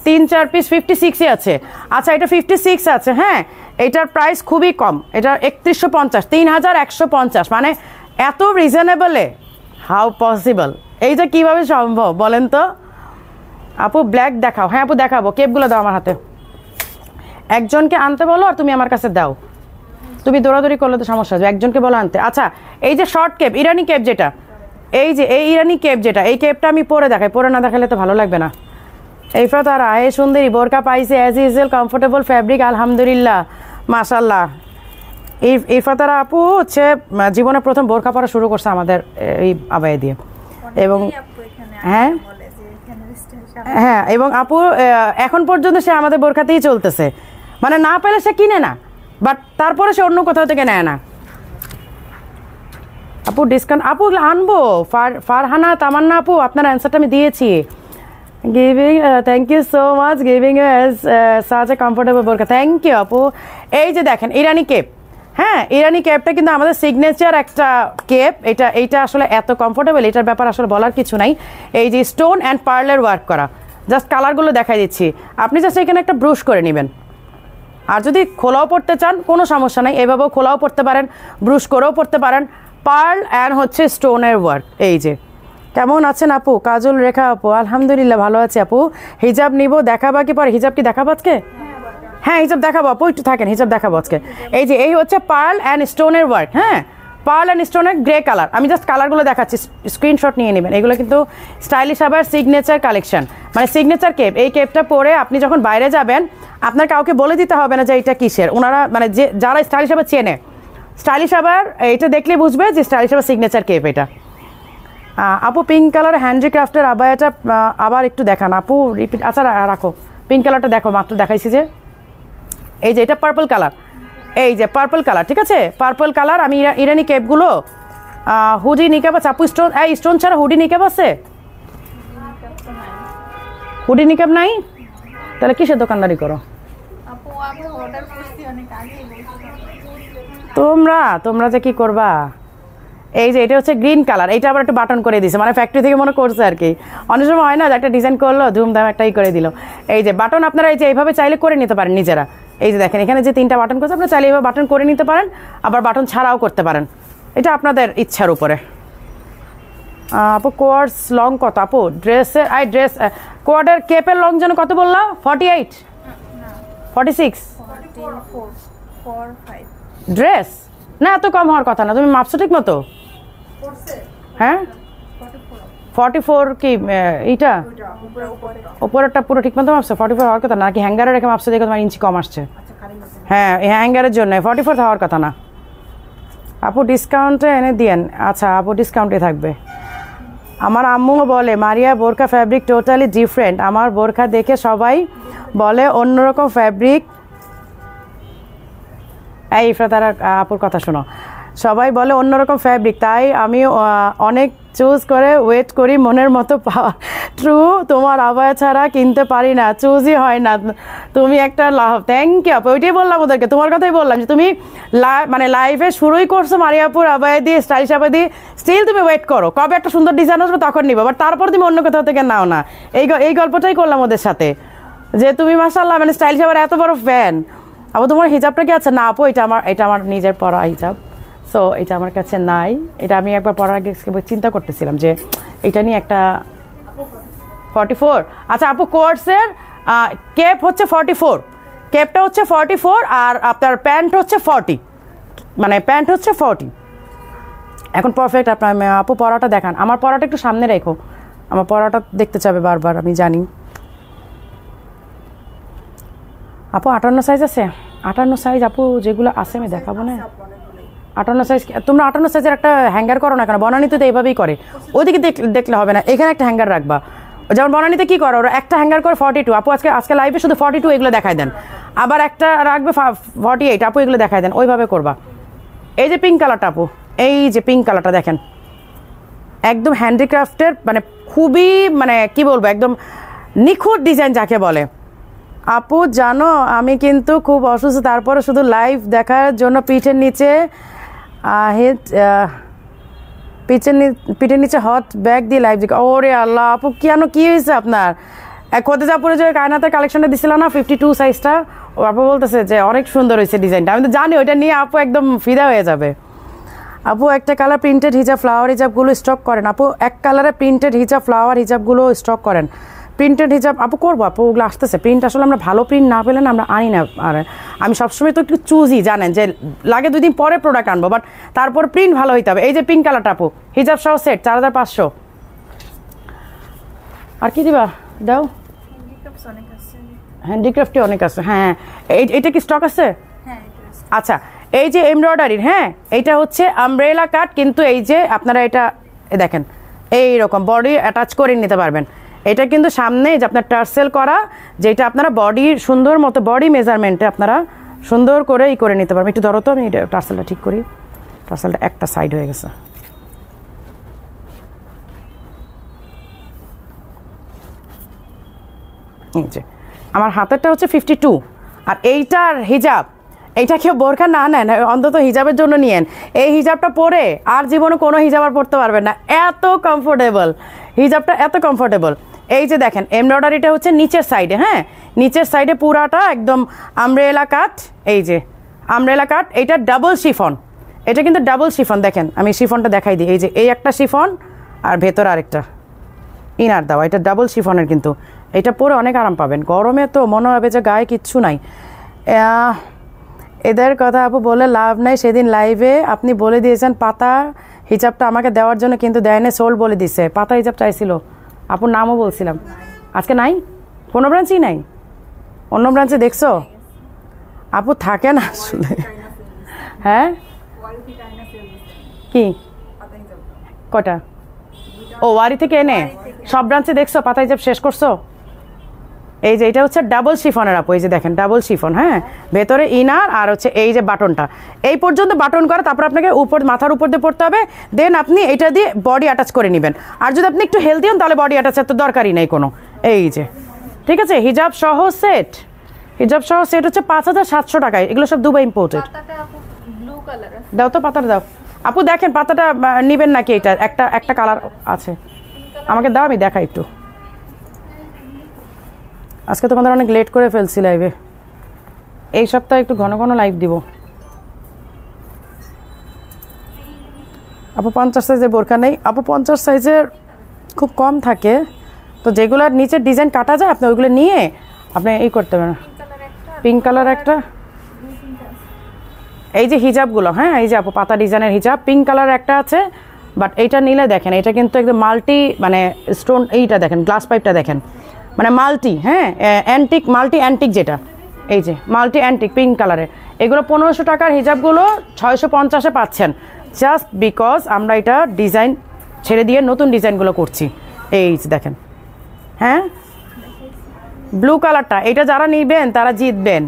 Speaker 1: 3-4 পিস 56-ই আছে। আচ্ছা এটা 56 আছে, হ্যাঁ এটার প্রাইস খুবই কম, এটা 3150, 3150, মানে এত রিজনেবলে, হাউ পসিবল? এইটা কিভাবে সম্ভব বলেন তো? আপু ব্ল্যাক দেখাও, হ্যাঁ আপু দেখাবো, কেপগুলো দাও আমার হাতে, একজনকে আনতে বলো আর তুমি আমার কাছে দাও, তুমি দৌড়াদৌড়ি করলে তো সমস্যা হবে, একজনকে বলো আনতে। আচ্ছা এই যে শর্ট কেপ, ইরানি কেপ যেটা, এই যে এই ইরানি কেপ যেটা, এই কেপটা আমি পরে দেখাই, পরে না দেখালে তো ভালো লাগবে না। এই তার আয়ে সুন্দরী বোরকা পাইছে, অ্যাজ ইউজুয়াল কমফোর্টেবল ফ্যাব্রিক, আলহামদুলিল্লাহ মাশাল্লাহ। এই ফাতারা আপু হচ্ছে জীবনে প্রথম বোরকা পরা শুরু করছে আমাদের এই আবায়া দিয়ে, এবং হ্যাঁ হ্যাঁ এবং আপু এখন পর্যন্ত সে আমাদের বোরখাতেই চলতেছে, মানে না পেলে সে কিনে না, বাট তারপরে সে অন্য কোথাও থেকে নেয় না। আপু ডিসকাউন্ট, আপু আনবো, ফারহানা তামান্না আপু আপনার অ্যান্সারটা আমি দিয়েছি। Giving, thank you so much, giving you as such a comfortable বোরকা, থ্যাংক ইউ আপু। এই যে দেখেন ইরানি কেপ, হ্যাঁ, ইরানি কেপটা কিন্তু আমাদের সিগনেচার একটা কেপ। এইটা আসলে এত কমফোর্টেবল, এটার ব্যাপার আসলে বলার কিছু নাই। এই যে স্টোন অ্যান্ড পার্লের ওয়ার্ক করা, জাস্ট কালারগুলো দেখাই দিচ্ছি, আপনি জাস্ট এখানে একটা ব্রুশ করে নেবেন। আর যদি খোলাও পড়তে চান কোনো সমস্যা নাই, এভাবেও খোলাও পড়তে পারেন, ব্রুশ করেও পড়তে পারেন। পার্ল অ্যান্ড হচ্ছে স্টোনের ওয়ার্ক। এই যে কেমন আছেন আপু? কাজল রেখা আপু, আলহামদুলিল্লাহ ভালো আছে আপু। হিজাব নিব, দেখাবা কি পরে? হিজাব কি দেখাবো আজকে? হ্যাঁ, হিজাব দেখাবো আপু, একটু থাকেন, হিজাব দেখাবো আজকে। এই যে এই হচ্ছে পার্ল অ্যান্ড স্টোনের ওয়ার্ক। হ্যাঁ, পার্ল অ্যান্ড স্টোনের গ্রে কালার। আমি জাস্ট কালারগুলো দেখাচ্ছি, স্ক্রিনশট নিয়ে নেবেন। এগুলো কিন্তু স্টাইলিশ আবার সিগনেচার কালেকশন, মানে সিগনেচার কেপ। এই কেপটা পরে আপনি যখন বাইরে যাবেন, আপনার কাউকে বলে দিতে হবে না যে এটা কিসের। ওনারা মানে যে যারা স্টাইলিশ আবার চেনে, স্টাইলিশ আবার এটা দেখলে বুঝবে যে স্টাইলিশ আবার সিগনেচার কেপ এটা। আপু পিঙ্ক কালার হ্যান্ডিক্রাফটের আবায়াটা আবার একটু দেখান আপু, রিপিট। আচ্ছা রাখো, পিঙ্ক কালারটা দেখো, মাত্র দেখাইছি যে। এই যে এটা পার্পল কালার, এই যে পার্পল কালার, ঠিক আছে, পার্পল কালার। আমি ইরানি কেপগুলো হুডি নিকাব আছে আপু, স্টোন স্টোন ছাড়া হুডি নিকাব আছে? হুডি নিকাব নাই? তাহলে কিসের দোকানদারি করো তোমরা যে কি করবা? এই যে এটা হচ্ছে গ্রিন কালার, এটা আবার একটু বাটন করে দিছে, মানে ফ্যাক্টরি থেকে মনে করছে আর কি। অনেক সময় হয় না যে একটা ডিজাইন করলো, ধুমধাম একটাই করে দিল। এই যে বাটন আপনারা এই যে এইভাবে চাইলে করে নিতে পারেন নিজেরা। এই যে দেখেন এখানে যে 3টা বাটন করছে, আপনারা চাইলে এইভাবে বাটন করে নিতে পারেন, আবার বাটন ছাড়াও করতে পারেন, এটা আপনাদের ইচ্ছার উপরে। আপু কোয়ার্স লং কত আপু? ড্রেসের কোয়ার্ডের কেপের লং যেন কত বললা? 48 46 ড্রেস না, এত কম হওয়ার কথা না। তুমি মাপছো ঠিক মতো? হ্যাঁ 44 কি এইটা উপরেরটা পুরো ঠিক মতো মাপছো? 44 হওয়ার কথা না, নাকি হ্যাঙ্গারে রেখে মাপছো দেখো তোমার ইঞ্চি কম আসছে? হ্যাঁ, হ্যাঙ্গারের জন্য 44 হওয়ার কথা না। আপু ডিসকাউন্টে এনে দিয়েন। আচ্ছা আপু ডিসকাউন্টে থাকবে। আমার আম্মুও বলে মারিয়া বোরখা ফ্যাব্রিক টোটালি ডিফারেন্ট। আমার বোরখা দেখে সবাই বলে অন্যরকম ফ্যাব্রিক। এই ইফরাতার আপুর কথা শোনো, সবাই বলে অন্যরকম ফ্যাব্রিক, তাই আমি অনেক চুজ করে ওয়েট করি মনের মতো পাওয়া। ট্রু, তোমার আবায়া ছাড়া কিনতে পারি না, চুজই হয় না। তুমি একটা লাভ, থ্যাংক ইউ আপু। ওইটাই বললাম ওদেরকে, তোমার কথাই বললাম যে তুমি মানে লাইফে শুরুই করছো মারিয়াপুর আবায়া দিয়ে, স্টাইলিশ আবায়া দিয়ে, স্টিল তুমি ওয়েট করো কবে একটা সুন্দর ডিজাইন আসবে তখন নিবো, বাট তারপর তুমি অন্য কোথাও থেকে নাও না। এই গল্পটাই করলাম ওদের সাথে, যে তুমি মাশাআল্লাহ মানে স্টাইলিশ আবার এত বড় ফ্যান। আপু তোমার হিজাবটা কি আছে? না আপু, এটা আমার নিজের পরা হিজাব, সো এটা আমার কাছে নাই। এটা আমি একবার পরার আগে চিন্তা করতেছিলাম যে এটা নিয়ে একটা 44। আচ্ছা আপু কোর্সের কেপ হচ্ছে 44, কেপটা হচ্ছে 44 আর আপনার প্যান্ট হচ্ছে 40, মানে প্যান্ট হচ্ছে 40। এখন পারফেক্ট। আপনার আপু পরাটা দেখান, আমার পরাটা একটু সামনে রেখো, আমার পরাটা দেখতে চাবে বারবার, আমি জানি। আপু 58 সাইজ আছে? 58 সাইজ আপু যেগুলো আছে আমি দেখাবো না। 58 সাইজ তোমরা 58 সাইজের একটা হ্যাঙ্গার করো না কেন? বনানীতে তো এইভাবেই করে, ওইদিকে দেখলে হবে না, এখানে একটা হ্যাঙ্গার রাখবা। যেমন বনানীতে কি করো, ওরা একটা হ্যাঙ্গার করে 42। আপু আজকে লাইভে শুধু 42 এগুলো দেখাই দেন, আবার একটা রাখবে 48। আপু এগুলো দেখাই দেন, ওইভাবে করবা। এই যে পিঙ্ক কালারটা আপু, এই যে পিঙ্ক কালারটা দেখেন, একদম হ্যান্ডিক্রাফটের, মানে খুবই মানে কি বলবো, একদম নিখুঁত ডিজাইন যাকে বলে। আপু জানো আমি কিন্তু খুব অসুস্থ, তারপরে শুধু লাইভ দেখার জন্য পিঠের নিচে পিঠের নিচে হট ব্যাগ দিয়ে লাইভ দেখা। ওরে আল্লাহ আপু কেন, কি হয়েছে আপনার? খোতেজাপুরে যে কায়নাতের কালেকশনটা দিছিল না 52 সাইজটা, ও আপু বলতেছে যে অনেক সুন্দর হয়েছে ডিজাইনটা। আমি তো জানি ওইটা নিয়ে আপু একদম ফিদা হয়ে যাবে। আপু একটা কালার প্রিন্টেড হিজাব ফ্লাওয়ার হিজাবগুলো স্টক করেন? আপু এক কালারে প্রিন্টেড হিজাব ফ্লাওয়ার হিজাবগুলো স্টক করেন? প্রিন্টেড হিজাব আপু করবো আপু, ওগুলো আসতেছে। প্রিন্ট আসলে আমরা ভালো প্রিন্ট না পেলে না আমরা আনি না। আর আমি সবসময় তো একটু চুজই, জানেন যে লাগে 2 দিন পরে প্রোডাক্ট আনবো, বাট তারপর প্রিন্ট ভালো হইতে হবে। এই যে পিঙ্ক কালারটা আপু, হিজাব সহ সেট 4500। আর কি দিবা দাও? হ্যান্ডিক্রাফটে অনেক আছে। হ্যাঁ এইটা কি স্টক আছে? আচ্ছা এই যে এমব্রয়ডারির, হ্যাঁ এইটা হচ্ছে আমব্রেলা কাট, কিন্তু এই যে আপনারা এটা দেখেন এইরকম বডি অ্যাটাচ করে নিতে পারবেন। এটা কিন্তু সামনে যে আপনার টার্সেল করা, যেটা আপনারা বডির সুন্দর মতো বডি মেজারমেন্টে আপনারা সুন্দর করে করে নিতে পারবেন। একটু ধরো তো, আমি টার্সেলটা ঠিক করি। টার্সেলটা একটা সাইড হয়ে গেছে। এই যে আমার হাতেরটা হচ্ছে 52, আর এইটার হিজাব এইটা কেউ বোরখা না নেন, অন্তত হিজাবের জন্য নিয়েন। এই হিজাবটা পরে আর জীবনে কোনো হিজাব আর পরতে পারবেন না, এত কমফোর্টেবল হিজাবটা, এত কমফোর্টেবল। এই যে দেখেন এমব্রয়ডারিটা হচ্ছে নিচের সাইডে, হ্যাঁ নিচের সাইডে পুরাটা একদম আমব্রেলা কাট, এই যে আমব্রেলা কাট। এটা ডাবল শিফন, এটা কিন্তু ডাবল শিফন। দেখেন আমি শিফনটা দেখাই দিই, এই যে এই একটা শিফন আর ভেতর আরেকটা ইনার দেওয়া, এটা ডাবল শিফনের। কিন্তু এটা পরে অনেক আরাম পাবেন, গরমে তো মনে হবে যে গায়ে কিচ্ছু নাই। এদের কথা আপু বলে লাভ নাই, সেদিন লাইভে আপনি বলে দিয়েছেন পাতা হিজাবটা আমাকে দেওয়ার জন্য, কিন্তু দেয়নি, সোল বলে দিছে। পাতা হিজাব চাইছিল, আপুর নামও বলছিলাম। আজকে নাই, কোনো ব্রাঞ্চেই নাই। অন্য ব্রাঞ্চে দেখছো আপু থাকে না আসলে। হ্যাঁ কি কটা? ও ওয়ারি থেকে এনে সব ব্রাঞ্চে দেখছো পাতা হিজাব শেষ করছো? এই যে এটা হচ্ছে ডাবল শিফনের আপু, এই যে দেখেন ডাবল শিফন, হ্যাঁ ভেতরে ইনার আর হচ্ছে এই যে বাটনটা এই পর্যন্ত বাটন করা, তারপর আপনাকে উপর মাথার উপর দিয়ে পড়তে হবে, দেন আপনি এটা দিয়ে বডি অ্যাটাচ করে নেবেন। আর যদি আপনি একটু হেলদি হন তাহলে বডি অ্যাটাচের তো দরকারই নেই কোনো। এই যে ঠিক আছে, হিজাব সহ সেট, হিজাব সহ সেট হচ্ছে 5700 টাকায়। এগুলো সব দুবাই ইম্পোর্টেড। দাও তো পাতাটা দাও আপু, দেখেন পাতাটা নিবেন নাকি? এটা একটা একটা কালার আছে, আমাকে দাও আমি দেখাই একটু। আজকে তোমাদের অনেক লেট করে ফেলছি লাইভে, এই সপ্তাহে একটু ঘন ঘন লাইভ দিব। আপু 50 সাইজের বোরখা নেই আপু, 50 সাইজের খুব কম থাকে, তো যেগুলোর নিচের ডিজাইন কাটা যায় আপনি ওইগুলো নিয়ে আপনি এই করতে পারেন। পিঙ্ক কালার একটা, এই যে হিজাবগুলো, হ্যাঁ এই যে আপু পাতা ডিজাইনের হিজাব পিঙ্ক কালার একটা আছে, বাট এইটা নিলে দেখেন এটা কিন্তু একদম মাল্টি, মানে স্টোন, এইটা দেখেন গ্লাস পাইপটা দেখেন, মানে মাল্টি, হ্যাঁ অ্যান্টিক, মাল্টি অ্যান্টিক যেটা, এই যে মাল্টি অ্যান্টিক পিঙ্ক কালারের। এগুলো 1500 টাকার হিজাবগুলো 650-এ পাচ্ছেন, জাস্ট বিকজ আমরা এটা ডিজাইন ছেড়ে দিয়ে নতুন ডিজাইনগুলো করছি। এই যে দেখেন, হ্যাঁ ব্লু কালারটা, এটা যারা নিবেন তারা জিতবেন।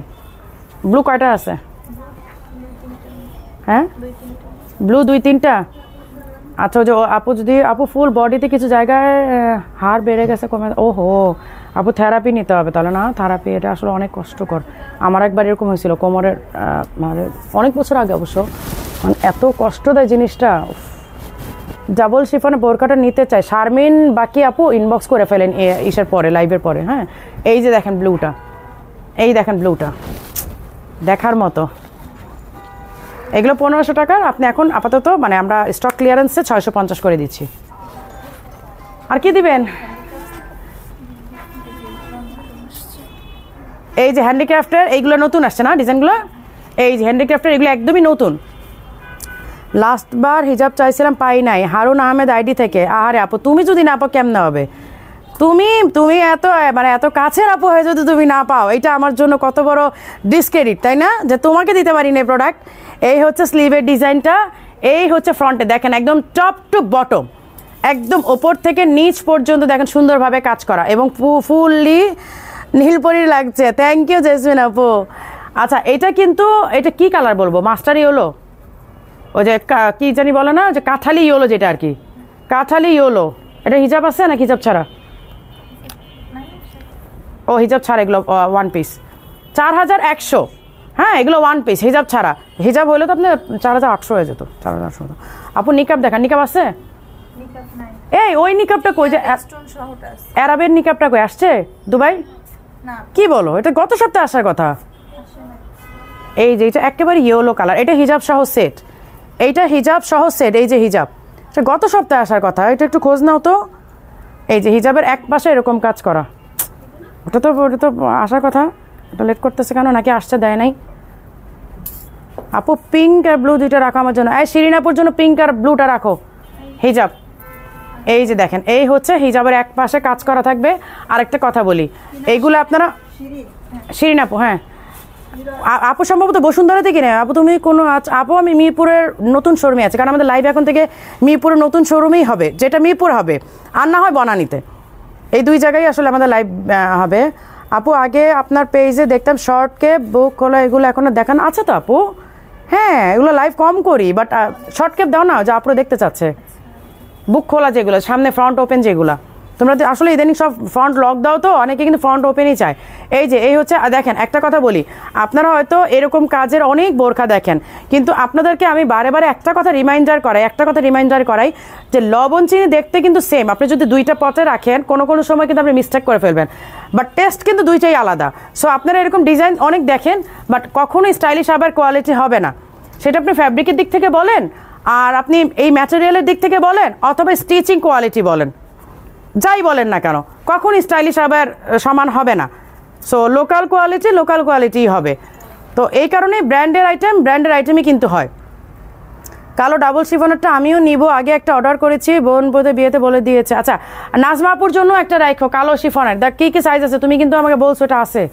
Speaker 1: ব্লু কয়টা আছে? হ্যাঁ ব্লু 2-3টা। আচ্ছা যে আপু যদি আপু ফুল বডিতে কিছু জায়গায় হাড় বেড়ে গেছে, কমে, ওহো আপু থেরাপি নিতে হবে তাহলে। না থেরাপি এটা আসলে অনেক কষ্টকর, আমার একবার এরকম হয়েছিল কোমরের, মানে অনেক বছর আগে অবশ্য, মানে এত কষ্ট দেয় জিনিসটা। ডাবল শিফনে বোরকাটা নিতে চাই শারমিন, বাকি আপু ইনবক্স করে ফেলেন ইসের পরে, লাইভের পরে। হ্যাঁ এই যে দেখেন ব্লুটা, এই দেখেন ব্লুটা দেখার মতো। এগুলো 1500 টাকার, আপনি এখন আপাতত মানে আমরা স্টক ক্লিয়ারেন্সে 650 করে দিচ্ছি। আর কি দিবেন? এই যে হ্যান্ডিক্রাফটের এইগুলো নতুন আসছে না ডিজাইনগুলো, এই যে হ্যান্ডিক্রাফটের এগুলো একদমই নতুন। লাস্টবার হিজাব চাইছিলাম পাই নাই, হারুন আহমেদ আইডি থেকে। আরে আপু তুমি যদি না পাও কেমনে হবে? তুমি এত মানে এত কাছের আপু হয়ে যদি তুমি না পাও, এটা আমার জন্য কত বড় ডিসক্রেডিট, তাই না, যে তোমাকে দিতে পারি না প্রোডাক্ট। এই হচ্ছে স্লিভের ডিজাইনটা, এই হচ্ছে ফ্রন্টে দেখেন একদম টপ টু বটম, একদম ওপর থেকে নিচ পর্যন্ত দেখেন সুন্দরভাবে কাজ করা এবং ফুললি নীলপরির লাগছে। থ্যাংক ইউ জেসমিন আপু। আচ্ছা এটা কিন্তু এটা কি কালার বলবো, মাস্টার ইয়েলো, ওই যে কি জানি বলে না, যে কাঁঠালি ইয়েলো যেটা আর কি, কাঁঠালি ইয়েলো। এটা হিজাব আছে নাকি হিজাব ছাড়া? ও হিজাব ছাড়া, এগুলো ওয়ান পিস 4100। হ্যাঁ এগুলো ওয়ান পিস হিজাব ছাড়া, হিজাব হলে তো আপনার 4800 হয়ে যেত, 4800। আপু নিকাব দেখান, নিকাব আছে? এই ওই নিকাবটা কই, যে অ্যারাবের নিকাবটা কই আসছে দুবাই? কি বলো, এটা গত সপ্তাহে আসার কথা। এই যে এটা একেবারে ইয়েলো কালার, এটা হিজাব সহ সেট, এইটা হিজাব সহ সেট, এই যে হিজাব, এটা গত সপ্তাহে আসার কথা, এটা একটু খোঁজ নাও তো। এই যে হিজাবের এক পাশে এরকম কাজ করা, ওটা তো আসার কথা, এটা লেট করতেছে কেন, নাকি আসছে দেয় নাই? আপু পিঙ্ক আর ব্লু দুইটা রাখো আমার জন্য, এই শিরিনাপুর জন্য পিঙ্ক আর ব্লুটা রাখো হিজাব। এই যে দেখেন এই হচ্ছে হিজাবের এক পাশে কাজ করা থাকবে। আরেকটা কথা বলি, এইগুলো আপনারা শিরিন আপু, হ্যাঁ আপু সম্ভবত বসুন্ধরাতে কিনে। আপু তুমি কোনো, আপু আমি মিরপুরের নতুন শোরুমে আছে, কারণ আমাদের লাইভ এখন থেকে মিরপুরের নতুন শোরুমেই হবে, যেটা মিরপুর হবে আর না হয় বনানীতে, এই দুই জায়গায় আসলে আমাদের লাইভ হবে। আপু আগে আপনার পেজে দেখতাম শর্টকে বুক খোলা, এগুলো এখন দেখান আছে তো আপু? হ্যাঁ এগুলো লাইভ কম করি, বাট শর্ট ক্যাপ দাও না, যা আপুরা দেখতে চাচ্ছে, বুক খোলা যেগুলো, সামনে ফ্রন্ট ওপেন যেগুলা, তোমরা আসলে ইদানিং সব ফ্রন্ট লক দাও তো, অনেকে কিন্তু ফ্রন্ট ওপেনই চায়। এই হচ্ছে দেখেন, একটা কথা বলি, আপনারা হয়তো এরকম কাজের অনেক বোরখা দেখেন, কিন্তু আপনাদেরকে আমি বারে বারে একটা কথা রিমাইন্ডার করাই যে লবণ চিনি দেখতে কিন্তু সেম। আপনি যদি দুইটা পটে রাখেন কোনো সময় কিন্তু আপনি মিস্টেক করে ফেলবেন, বাট টেস্ট কিন্তু দুইটাই আলাদা। সো আপনারা এরকম ডিজাইন অনেক দেখেন, বাট কখনোই স্টাইলিশ আবার কোয়ালিটি হবে না। সেটা আপনি ফ্যাব্রিকের দিক থেকে বলেন, আর আপনি এই ম্যাটেরিয়ালের দিক থেকে বলেন, অথবা স্টিচিং কোয়ালিটি বলেন, যাই বলেন না কেন, কখনই স্টাইলিশ আবার সমান হবে না। সো লোকাল কোয়ালিটিই হবে। তো এই কারণে ব্র্যান্ডের আইটেমই কিন্তু হয়। কালো ডাবল শিফনেরটা আমিও নিব, আগে একটা অর্ডার করেছি, বোন বোধে বিয়েতে বলে দিয়েছে। আচ্ছা, নাজমাপুর জন্য একটা রাখো কালো শিফনের। দেখ কী সাইজ আছে, তুমি কিন্তু আমাকে বলছো এটা আছে,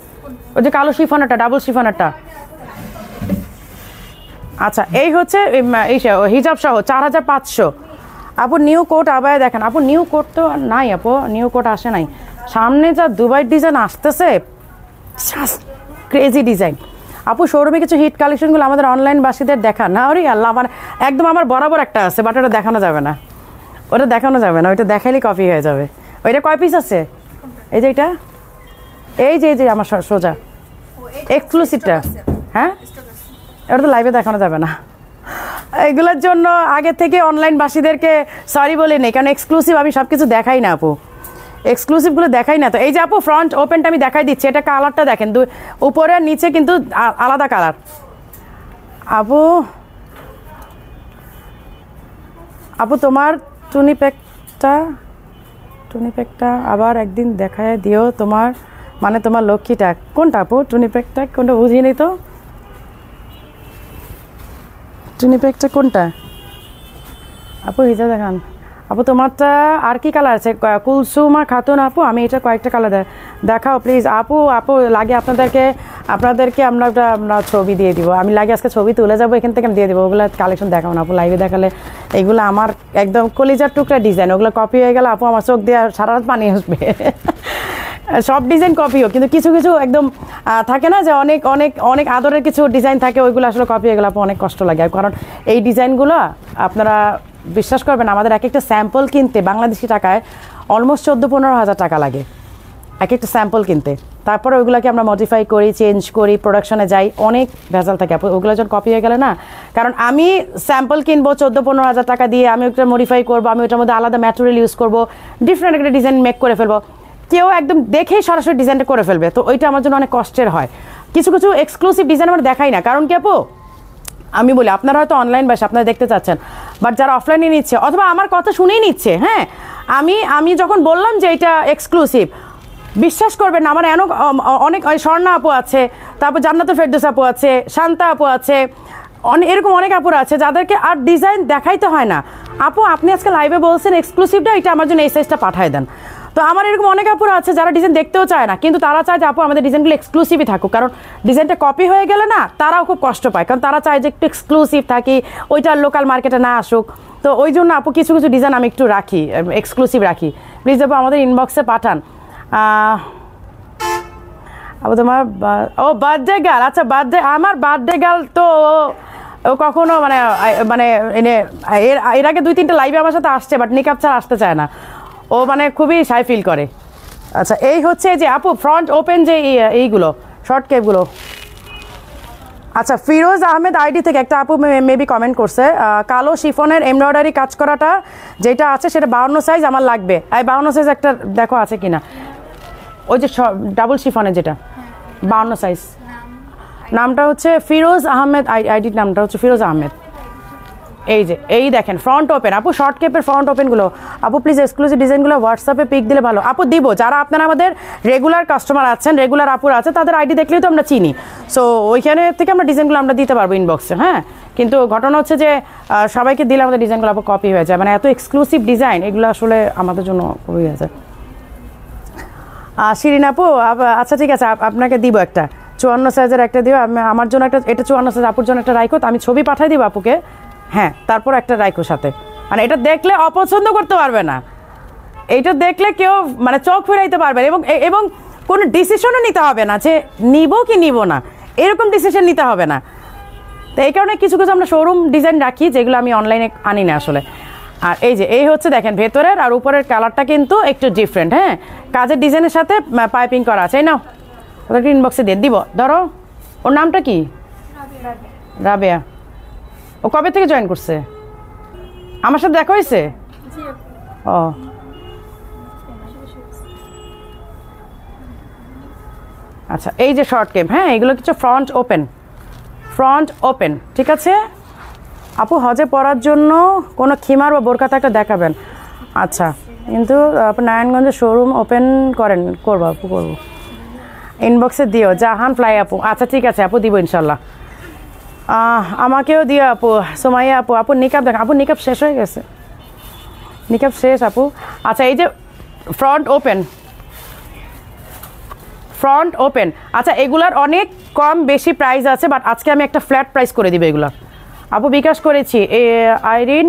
Speaker 1: ওই যে কালো শিফনেরটা, ডাবল শিফনেরটা। আচ্ছা, এই হচ্ছে হিজাব সহ 4500। আপু নিউ কোট আবার দেখেন, আপু নিউ কোট তো নাই, আপু নিউ কোট আসে নাই। সামনে যা দুবাই ডিজাইন আসতেছে, ক্রেজি ডিজাইন। আপু শোরুমে কিছু হিট কালেকশনগুলো আমাদের অনলাইন বাসীদের দেখা না। আরে আল্লাহ, আমার একদম আমার বরাবর একটা আছে, বাট ওটা দেখানো যাবে না, ওইটা দেখাইলে কপি হয়ে যাবে। ওইটা কয় পিস আছে? এই যে এটা, এই যে আমার সোজা এক্সক্লুসিভটা। হ্যাঁ, ওটা তো লাইভে দেখানো যাবে না। এগুলোর জন্য আগে থেকে অনলাইন বাসীদেরকে সরি বলে নেই, কারণ এক্সক্লুসিভ আমি সব কিছু দেখাই না আপু, এক্সক্লুসিভগুলো দেখাই না। তো এই যে আপু ফ্রন্ট ওপেনটা আমি দেখাই দিচ্ছি, এটা কালারটা দেখেন, উপরে আর নিচে কিন্তু আলাদা কালার। আপু তোমার টুনি প্যাকটা আবার একদিন দেখায় দিও, তোমার লক্ষ্মীটা কোনটা আপু? টুনি প্যাকটা কোনটা বুঝিয়ে নেই তো, টুনি প্যাকটা কোনটা আপু? হিজা দেখান আপু, তোমারটা আর কি কালার আছে? কুলসুমা খাতুন আপু, আমি এটা কয়েকটা কালার দেখাও প্লিজ আপু। লাগে আপনাদেরকে আমরা ছবি দিয়ে দিব, আমি লাগে আজকে ছবি তুলে যাবো এখান থেকে, আমি দিয়ে দিব। ওগুলো কালেকশন দেখাবো না আপু, লাইভে দেখালে এগুলো আমার একদম কলিজার টুকরা ডিজাইন, ওগুলো কপি হয়ে গেলে আপু আমার চোখ দিয়ে সারা রাত পানি আসবে। সব ডিজাইন কপি হোক, কিন্তু কিছু একদম থাকে না যে অনেক অনেক অনেক আদরের কিছু ডিজাইন থাকে, ওইগুলো আসলে কপি হয়ে গেলে আপু অনেক কষ্ট লাগে। কারণ এই ডিজাইনগুলো আপনারা বিশ্বাস করবেন, আমাদের এক একটা স্যাম্পল কিনতে বাংলাদেশি টাকায় অলমোস্ট 14-15 হাজার টাকা লাগে এক একটা স্যাম্পল কিনতে। তারপরে ওইগুলোকে আমরা মডিফাই করি, চেঞ্জ করি, প্রোডাকশনে যাই, অনেক ভেজাল থাকে। ওইগুলো যখন কপি হয়ে গেলে না, কারণ আমি স্যাম্পল কিনবো 14-15 হাজার টাকা দিয়ে, আমি ওইটা মডিফাই করবো, আমি ওইটার মধ্যে আলাদা ম্যাটেরিয়াল ইউজ করবো, ডিফারেন্ট একটা ডিজাইন মেক করে ফেলবো, কেউ একদম দেখেই সরাসরি ডিজাইনটা করে ফেলবে। তো ওইটা আমার জন্য অনেক কষ্টের হয়। কিছু এক্সক্লুসিভ ডিজাইন আমরা দেখাই না, কারণ কি আপু, আমি বলি আপনারা হয়তো অনলাইন বাসে আপনারা দেখতে চাচ্ছেন, বাট যারা অফলাইনে নিচ্ছে অথবা আমার কথা শুনেই নিচ্ছে, হ্যাঁ, আমি যখন বললাম যে এটা এক্সক্লুসিভ, বিশ্বাস করবেন না, আমার অনেক স্বর্ণা আপু আছে, তারপর জান্নাতুল ফেরদৌস আপু আছে, শান্তা আপু আছে, এরকম অনেক আপুরা আছে যাদেরকে আর ডিজাইন দেখাইতে হয় না। আপু আপনি আজকে লাইভে বলছেন এক্সক্লুসিভটা, এটা আমার জন্য এই সাইজটা পাঠায় দেন। তো আমার এরকম অনেক আপুরা আছে যারা ডিজাইন দেখতেও চায় না, কিন্তু তারা চায় যে আপু আমাদের ডিজাইনগুলো এক্সক্লুসিভই থাকুক, কারণ ডিজাইনটা কপি হয়ে গেলে না তারাও খুব কষ্ট পায়, কারণ তারা চায় যে একটু এক্সক্লুসিভ থাকি, ওইটা লোকাল মার্কেটে না আসুক। তো ওই জন্য আপু কিছু ডিজাইন আমি একটু রাখি, এক্সক্লুসিভ রাখি। প্লিজ আপু আমাদের ইনবক্সে পাঠান। আপু তোমার বার্থডে গার্ল, আচ্ছা আমার বার্থডে গার্ল তো ও কখনো এর আগে 2-3টা লাইভে আমার সাথে আসছে, বাট নিকাব ছাড়া আসতে চায় না, ও খুবই শাই ফিল করে। আচ্ছা, এই হচ্ছে যে আপু ফ্রন্ট ওপেন যে এইগুলো শর্ট কেপগুলো। আচ্ছা, ফিরোজ আহমেদ আইডি থেকে একটা আপু মেবি কমেন্ট করছে, কালো শিফনের এমব্রয়ডারি কাজ করাটা যেটা আছে সেটা 52 সাইজ আমার লাগবে। 52 সাইজ একটা দেখো আছে কিনা, ওই যে ডাবল শিফনের যেটা 52 সাইজ। নামটা হচ্ছে ফিরোজ আহমেদ, আইডির নামটা হচ্ছে ফিরোজ আহমেদ। এই দেখেন ফ্রন্ট ওপেন আপু, শর্ট কেপের ফ্রন্ট ওপেনগুলো আপু প্লিজ এক্সক্লুসিভ ডিজাইনগুলো হোয়াটসঅ্যাপে পিক দিলে ভালো। আপু দিব, যারা আপনারা আমাদের রেগুলার কাস্টমার আছেন, রেগুলার আপুরা আছে, তাদের আইডি দেখলেই তো আমরা চিনি। সো ওইখানে থেকে আমরা ডিজাইনগুলো আমরা দিতে পারবো ইনবক্সে। হ্যাঁ, কিন্তু ঘটনা হচ্ছে যে সবাইকে দিলে আমাদের ডিজাইনগুলো আপু কপি হয়ে যায়, এত এক্সক্লুসিভ ডিজাইন এগুলো আসলে আমাদের জন্য খুবই হয়ে যায়। শিরিন আপু আচ্ছা ঠিক আছে, আপনাকে দিব একটা 54 সাইজের একটা দিও, আমার জন্য একটা, এটা 54 সাইজ, আপুর জন্য একটা রাইখো, আমি ছবি পাঠাই দিব আপুকে। হ্যাঁ, তারপর একটা রাইখো সাথে, এটা দেখলে অপছন্দ করতে পারবে না, এইটা দেখলে কেউ চোখ ফিরাইতে পারবে, এবং কোনো ডিসিশনও নিতে হবে না যে নিব কি নিব না, এরকম ডিসিশন নিতে হবে না। তো এই কারণে কিছু আমরা শোরুম ডিজাইন রাখি, যেগুলো আমি অনলাইনে আনি না আসলে। আর এই যে এই হচ্ছে দেখেন ভেতরের আর উপরের কালারটা কিন্তু একটু ডিফারেন্ট। হ্যাঁ, কাজের ডিজাইনের সাথে পাইপিং করা আছে। নাও ওদেরকে ইনবক্সে দিয়ে দিব। ধরো, ওর নামটা কি? রাবেয়া। ও কবে থেকে জয়েন করছে? আমার সাথে দেখা হয়েছে? ও আচ্ছা, এই যে শর্ট কেপ, হ্যাঁ এগুলো কিছু ফ্রন্ট ওপেন, ঠিক আছে আপু। হজে পরার জন্য কোনো খিমার বা বোরকা থাকলে দেখাবেন। আচ্ছা, কিন্তু আপু নারায়ণগঞ্জে শোরুম ওপেন করবো আপু, করবো। ইনবক্সে দিও জাহান ফ্লাই আপু। আচ্ছা ঠিক আছে আপু, দিব ইনশাল্লাহ। আমাকেও দিও আপু। সোমাইয়া আপু, আপু নিকাব দেখ। আপু নিকাব শেষ হয়ে গেছে, নিকাব শেষ আপু। আচ্ছা, এই যে ফ্রন্ট ওপেন, আচ্ছা এগুলার অনেক কম বেশি প্রাইস আছে, বাট আজকে আমি একটা ফ্ল্যাট প্রাইস করে দিব এগুলা। আপু বিকাশ করেছি, আইরিন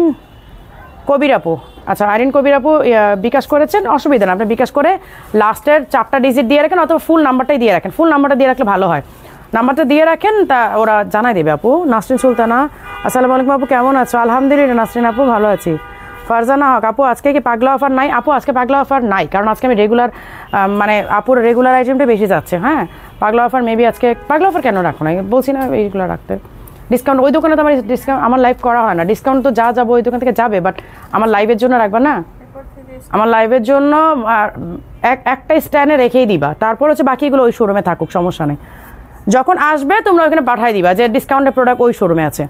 Speaker 1: কবির আপু। আচ্ছা, আইরিন কবির আপু বিকাশ করেছেন, অসুবিধা না, আপনি বিকাশ করে লাস্টের 4টা ডিজিট দিয়ে রাখেন, অথবা ফুল নাম্বারটাই দিয়ে রাখেন। ফুল নাম্বারটা দিয়ে রাখলে ভালো হয়, নাম্বারটা দিয়ে রাখেন, তা ওরা জানাই দেবে আপু। নাসরিন সুলতানা, আসসালামু আলাইকুম আপু, কেমন আছো? আলহামদুলিল্লাহ নাসরিন আপু, ভালো আছি। ফারজানা হক আপু, আজকে কি পাগলা অফার নাই? আপু আজকে পাগলা অফার নাই, কারণ আজকে আমি রেগুলার মানে আপুর রেগুলার আইটেমটা বেশি যাচ্ছে। হ্যাঁ, পাগলা অফার মেবি আজকে। পাগলা অফার কেন রাখো না? বলছি না এইগুলো রাখতে। ডিসকাউন্ট ওই দোকানে তো আমার ডিসকাউন্ট, আমার লাইভ করা হয় না। ডিসকাউন্ট তো যা যাবো ওই দোকান থেকে যাবে, বাট আমার লাইভের জন্য রাখবা না। আমার লাইভের জন্য একটা স্ট্যান্ডে রেখেই দিবা, তারপর হচ্ছে বাকিগুলো ওই শোরুমে থাকুক, সমস্যা নেই। যখন আসবে তোমরা ওইখানে পাঠাই দিবা যে ডিসকাউন্টের প্রোডাক্ট ওই শোরুমে আছে।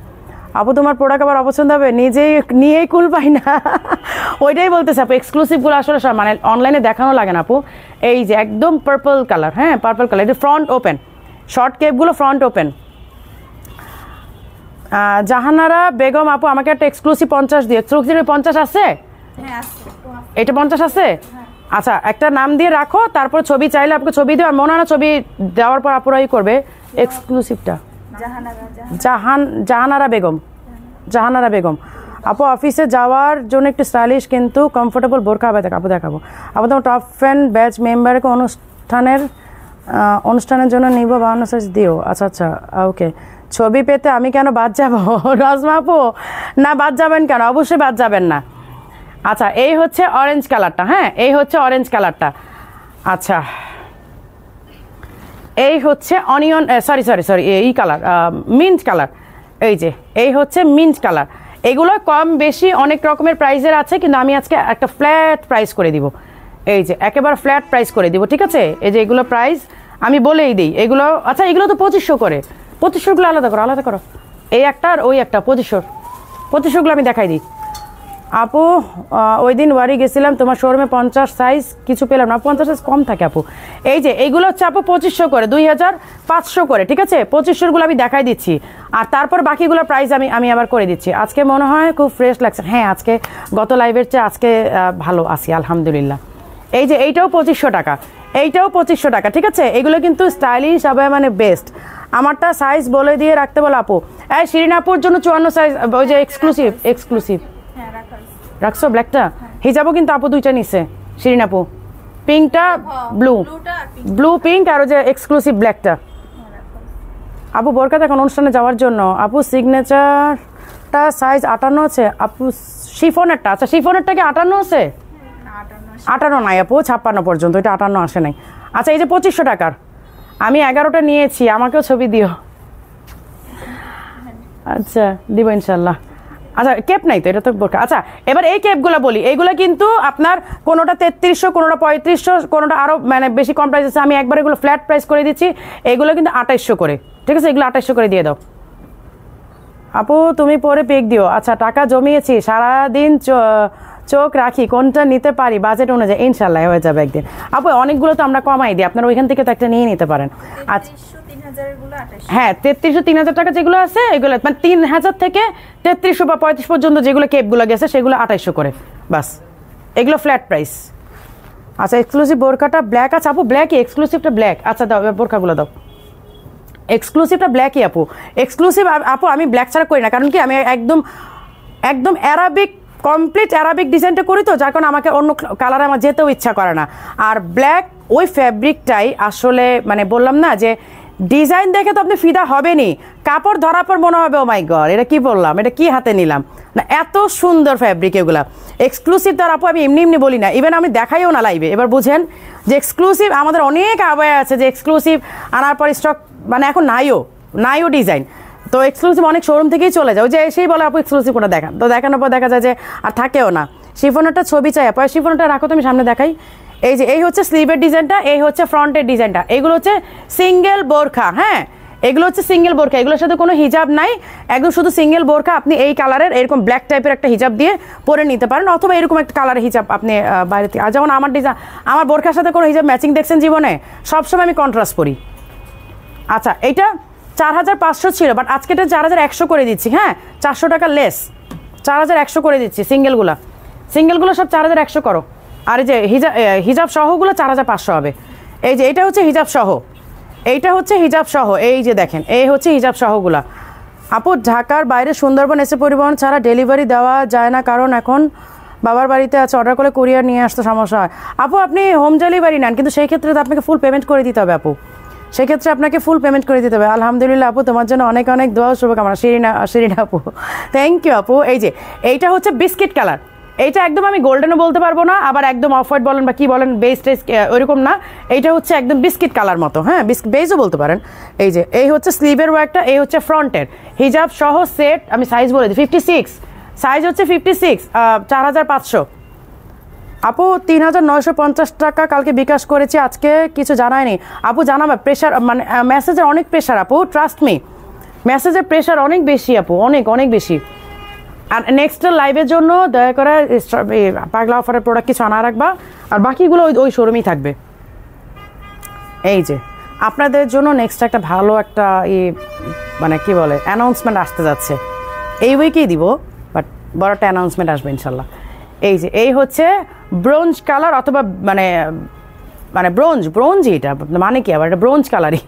Speaker 1: আপু তোমার প্রোডাক্ট আবার অপছন্দ হবে? নিয়েই কুল পাই না। ওইটাই বলতেছে আপু, এক্সক্লুসিভগুলো আসলে সব মানে অনলাইনে দেখানো লাগে না আপু। এই যে একদম পার্পল কালার, হ্যাঁ পার্পল কালার, এটা ফ্রন্ট ওপেন, শর্ট কেপগুলো ফ্রন্ট ওপেন। জাহানারা বেগম আপু, আমাকে একটা এক্সক্লুসিভ 50 দিয়ে। এক্সক্লুসিভ 50 আছে? এটা 50 আছে? আচ্ছা, একটা নাম দিয়ে রাখো, তারপর ছবি চাইলে আপনাকে ছবি দিও। আর মনে হয় না ছবি দেওয়ার পর আপুরাই করবে এক্সক্লুসিভটা। জাহানারা বেগম আপু, অফিসে যাওয়ার জন্য একটু স্টাইলিশ কিন্তু কমফোর্টেবল বোরকা হবে আপু, দেখাবো আপু। তোমার টপ ফ্যান ব্যাচ মেম্বারকে অনুষ্ঠানের জন্য নিব, 52 সাইজ দিও। আচ্ছা আচ্ছা, ওকে। ছবি পেতে আমি কেন বাদ যাবো? রাজমা আপু, না বাদ যাবেন কেন? অবশ্যই বাদ যাবেন না। আচ্ছা, এই হচ্ছে অরেঞ্জ কালারটা, হ্যাঁ এই হচ্ছে অরেঞ্জ কালারটা। আচ্ছা, এই হচ্ছে অনিয়ন, সরি এই কালার মিন্ট কালার। এই যে এই হচ্ছে মিন্ট কালার। এগুলো কম বেশি অনেক রকমের প্রাইসের আছে, কিন্তু আমি আজকে একটা ফ্ল্যাট প্রাইস করে দিব। এই যে একেবারে ফ্ল্যাট প্রাইস করে দিব, ঠিক আছে? এই যে এগুলো প্রাইস আমি বলেই দিই এগুলো। আচ্ছা, এগুলো তো 2500 করে। 2500গুলো আলাদা করো। এই একটা আর ওই একটা 2500গুলো আমি দেখাই দিই আপু। ওই দিন ওয়ারি গেছিলাম তোমার শোরুমে, 50 সাইজ কিছু পেলাম না। 50 সাইজ কম থাকে আপু। এই যে এইগুলো হচ্ছে আপু 2500 করে, 2500 করে, ঠিক আছে? 2500গুলো আমি দেখাই দিচ্ছি, আর তারপর বাকিগুলো প্রাইস আমি আবার করে দিচ্ছি। আজকে মনে হয় খুব ফ্রেশ লাগছে। হ্যাঁ, আজকে গত লাইভের চেয়ে আজকে ভালো আছি আলহামদুলিল্লাহ। এই যে এইটাও 2500 টাকা, এইটাও 2500 টাকা, ঠিক আছে? এগুলো কিন্তু স্টাইলিশ হবে, মানে বেস্ট। আমারটা সাইজ বলে দিয়ে রাখতে বলো আপু। এই শিরিন আপুর জন্য 54 সাইজ, ওই যে এক্সক্লুসিভ রাখছো ব্ল্যাকটা। হিজাবও কিন্তু আপু 2টা নিছে শিরিন আপু, পিঙ্কটা ব্লু পিঙ্ক, আর ওই যে এক্সক্লুসিভ ব্ল্যাকটা। আপু বোরকা দেখুন অনুষ্ঠানে যাওয়ার জন্য। আপু সিগনেচারটা সাইজ 58 আছে আপু। শিফনেরটা, আচ্ছা শিফনেরটা কি 58 আছে? 58 নাই আপু, 56 পর্যন্ত, এটা 58 আসে নাই। আচ্ছা, এই যে 2500 টাকার আমি 11টা নিয়েছি, আমাকেও ছবি দিও। আচ্ছা দিব ইনশাল্লাহ। আচ্ছা, কেপ নাই তো, এটা তো বোরকা। আচ্ছা, এবার এই কেপগুলো বলি। এইগুলো কিন্তু আপনার কোনোটা 3300, কোনোটা 3500, কোনোটা আরও মানে বেশি কম প্রাইস আছে। আমি একবার এগুলো ফ্ল্যাট প্রাইস করে দিচ্ছি। এগুলো কিন্তু 2800 করে, ঠিক আছে? এগুলো 2800 করে দিয়ে দাও আপু। তুমি পরে পিক দিও। আচ্ছা, টাকা জমিয়েছি, সারাদিন চোখ রাখি কোনটা নিতে পারি বাজেট অনুযায়ী। ইনশাল্লাহ হয়ে যাবে একদিন আপু। অনেকগুলো তো আমরা কমাই দিই, আপনারা ওইখান থেকে তো একটা নিয়ে নিতে পারেন। আচ্ছা হ্যাঁ, 3300-3000 টাকা যেগুলো আছে এগুলো মানে 3000 থেকে 3300 বা 35 পর্যন্ত যেগুলো কেপগুলো গেছে সেগুলো 2800 করে, বাস। এগুলো ফ্ল্যাট প্রাইস। আচ্ছা, এক্সক্লুসিভ বোরকাটা ব্ল্যাক আছে আপু। ব্ল্যাকই এক্সক্লুসিভটা ব্ল্যাক। আচ্ছা দাও, বোরকাগুলো দাও। এক্সক্লুসিভটা ব্ল্যাকই আপু। এক্সক্লুসিভ আপু আমি ব্ল্যাক ছাড়া করি না, কারণ কি আমি একদম অ্যারাবিক, কমপ্লিট অ্যারাবিক ডিজাইনটা করি, তো যার কারণে আমাকে অন্য কালারে আমার যেতেও ইচ্ছা করে না। আর ব্ল্যাক ওই ফ্যাব্রিকটাই আসলে মানে বললাম না যে ডিজাইন দেখে তো আপনি ফিদা হবেনি, কাপড় ধরার পর মনে হবে ও মাই গড এটা কি বললাম, এটা কি হাতে নিলাম না, এত সুন্দর ফ্যাব্রিক এগুলা। এক্সক্লুসিভ তার আপু আমি এমনি এমনি বলি না, ইভেন আমি দেখাইও না লাইভে। এবার বুঝেন যে এক্সক্লুসিভ আমাদের অনেক আবায়া আছে যে এক্সক্লুসিভ আনার পর স্টক মানে এখন নাইও ডিজাইন, তো এক্সক্লুসিভ অনেক শোরুম থেকেই চলে যায়, ওই যে এসেই বলে আপু এক্সক্লুসিভ কোনটা দেখান, তো দেখানোর পর দেখা যায় যে আর থাকেও না। শিফনেরটা ছবি চাই আপু, শিফনেরটা রাখো তো আমি সামনে দেখাই। এই যে এই হচ্ছে স্লিভের ডিজাইনটা, এই হচ্ছে ফ্রন্টের ডিজাইনটা, এগুলো হচ্ছে সিঙ্গেল বোরখা। হ্যাঁ এগুলো হচ্ছে সিঙ্গেল বোরখা, এগুলোর সাথে কোনো হিজাব নাই, একদম শুধু সিঙ্গেল বোরখা। আপনি এই কালারের এরকম ব্ল্যাক টাইপের একটা হিজাব দিয়ে পরে নিতে পারেন, অথবা এরকম একটা কালারের হিজাব আপনি বাইরে থেকে। আর যেমন আমার ডিজাইন, আমার বোরখার সাথে কোনো হিজাব ম্যাচিং দেখছেন জীবনে? সবসময় আমি কন্ট্রাস্ট পরি। আচ্ছা এইটা 4500 ছিল, বাট আজকে এটা 4100 করে দিচ্ছি। হ্যাঁ 400 টাকা লেস, 4100 করে দিচ্ছি। সিঙ্গেলগুলো সব 4100 করো, আর এই যে হিজাব সহগুলো 4500 হবে। এই যে এটা হচ্ছে হিজাব সহ, এইটা হচ্ছে হিজাব সহ, এই যে দেখেন এই হচ্ছে হিজাব সহগুলা। আপু ঢাকার বাইরে সুন্দরবন এসে পরিবহন ছাড়া ডেলিভারি দেওয়া যায় না, কারণ এখন বাবার বাড়িতে আছে, অর্ডার করে কুরিয়ার নিয়ে আসতে সমস্যা হয়। আপু আপনি হোম ডেলিভারি নেন, কিন্তু সেই ক্ষেত্রে তো আপনাকে ফুল পেমেন্ট করে দিতে হবে আপু, সেক্ষেত্রে আপনাকে ফুল পেমেন্ট করে দিতে হবে। আলহামদুলিল্লাহ আপু তোমার জন্য অনেক অনেক দোয়া শুভকামনা। শিরিনা আপু থ্যাংক ইউ আপু। এই যে এইটা হচ্ছে বিস্কিট কালার, এইটা একদম আমি গোল্ডেনও বলতে পারবো না, আবার একদম অফ হোয়াইট বলেন বা কি বলেন বেস টেস ওইরকম না, এইটা হচ্ছে একদম বিস্কিট কালার মতো। হ্যাঁ বেসও বলতে পারেন। এই যে এই হচ্ছে স্লিভের ওয়ার্কটা, এই হচ্ছে ফ্রন্টের হিজাব সহ সেট। আমি সাইজ বলে দিই 56, সাইজ হচ্ছে 56, 4500। আপু 3950 টাকা কালকে বিকাশ করেছি, আজকে কিছু জানায়নি। আপু জানাবে, প্রেশার মানে মেসেজের অনেক প্রেশার আপু, ট্রাস্ট মি মেসেজের প্রেশার অনেক বেশি আপু, অনেক বেশি। আর নেক্সট লাইভের জন্য দয়া করে পাগলা অফারের প্রোডাক্ট কিছু আনা রাখবা, আর বাকিগুলো ওই শোরুমেই থাকবে। এই যে আপনাদের জন্য নেক্সট একটা ভালো একটা মানে কি বলে অ্যানাউন্সমেন্ট আসতে যাচ্ছে, এই উইকেই দিব, বাট বড় একটা অ্যানাউন্সমেন্ট আসবে ইনশাল্লাহ। এই যে এই হচ্ছে ব্রোঞ্জ কালার, অথবা মানে ব্রোঞ্জ, এটা মানে কি আবার, এটা ব্রোঞ্জ কালারই,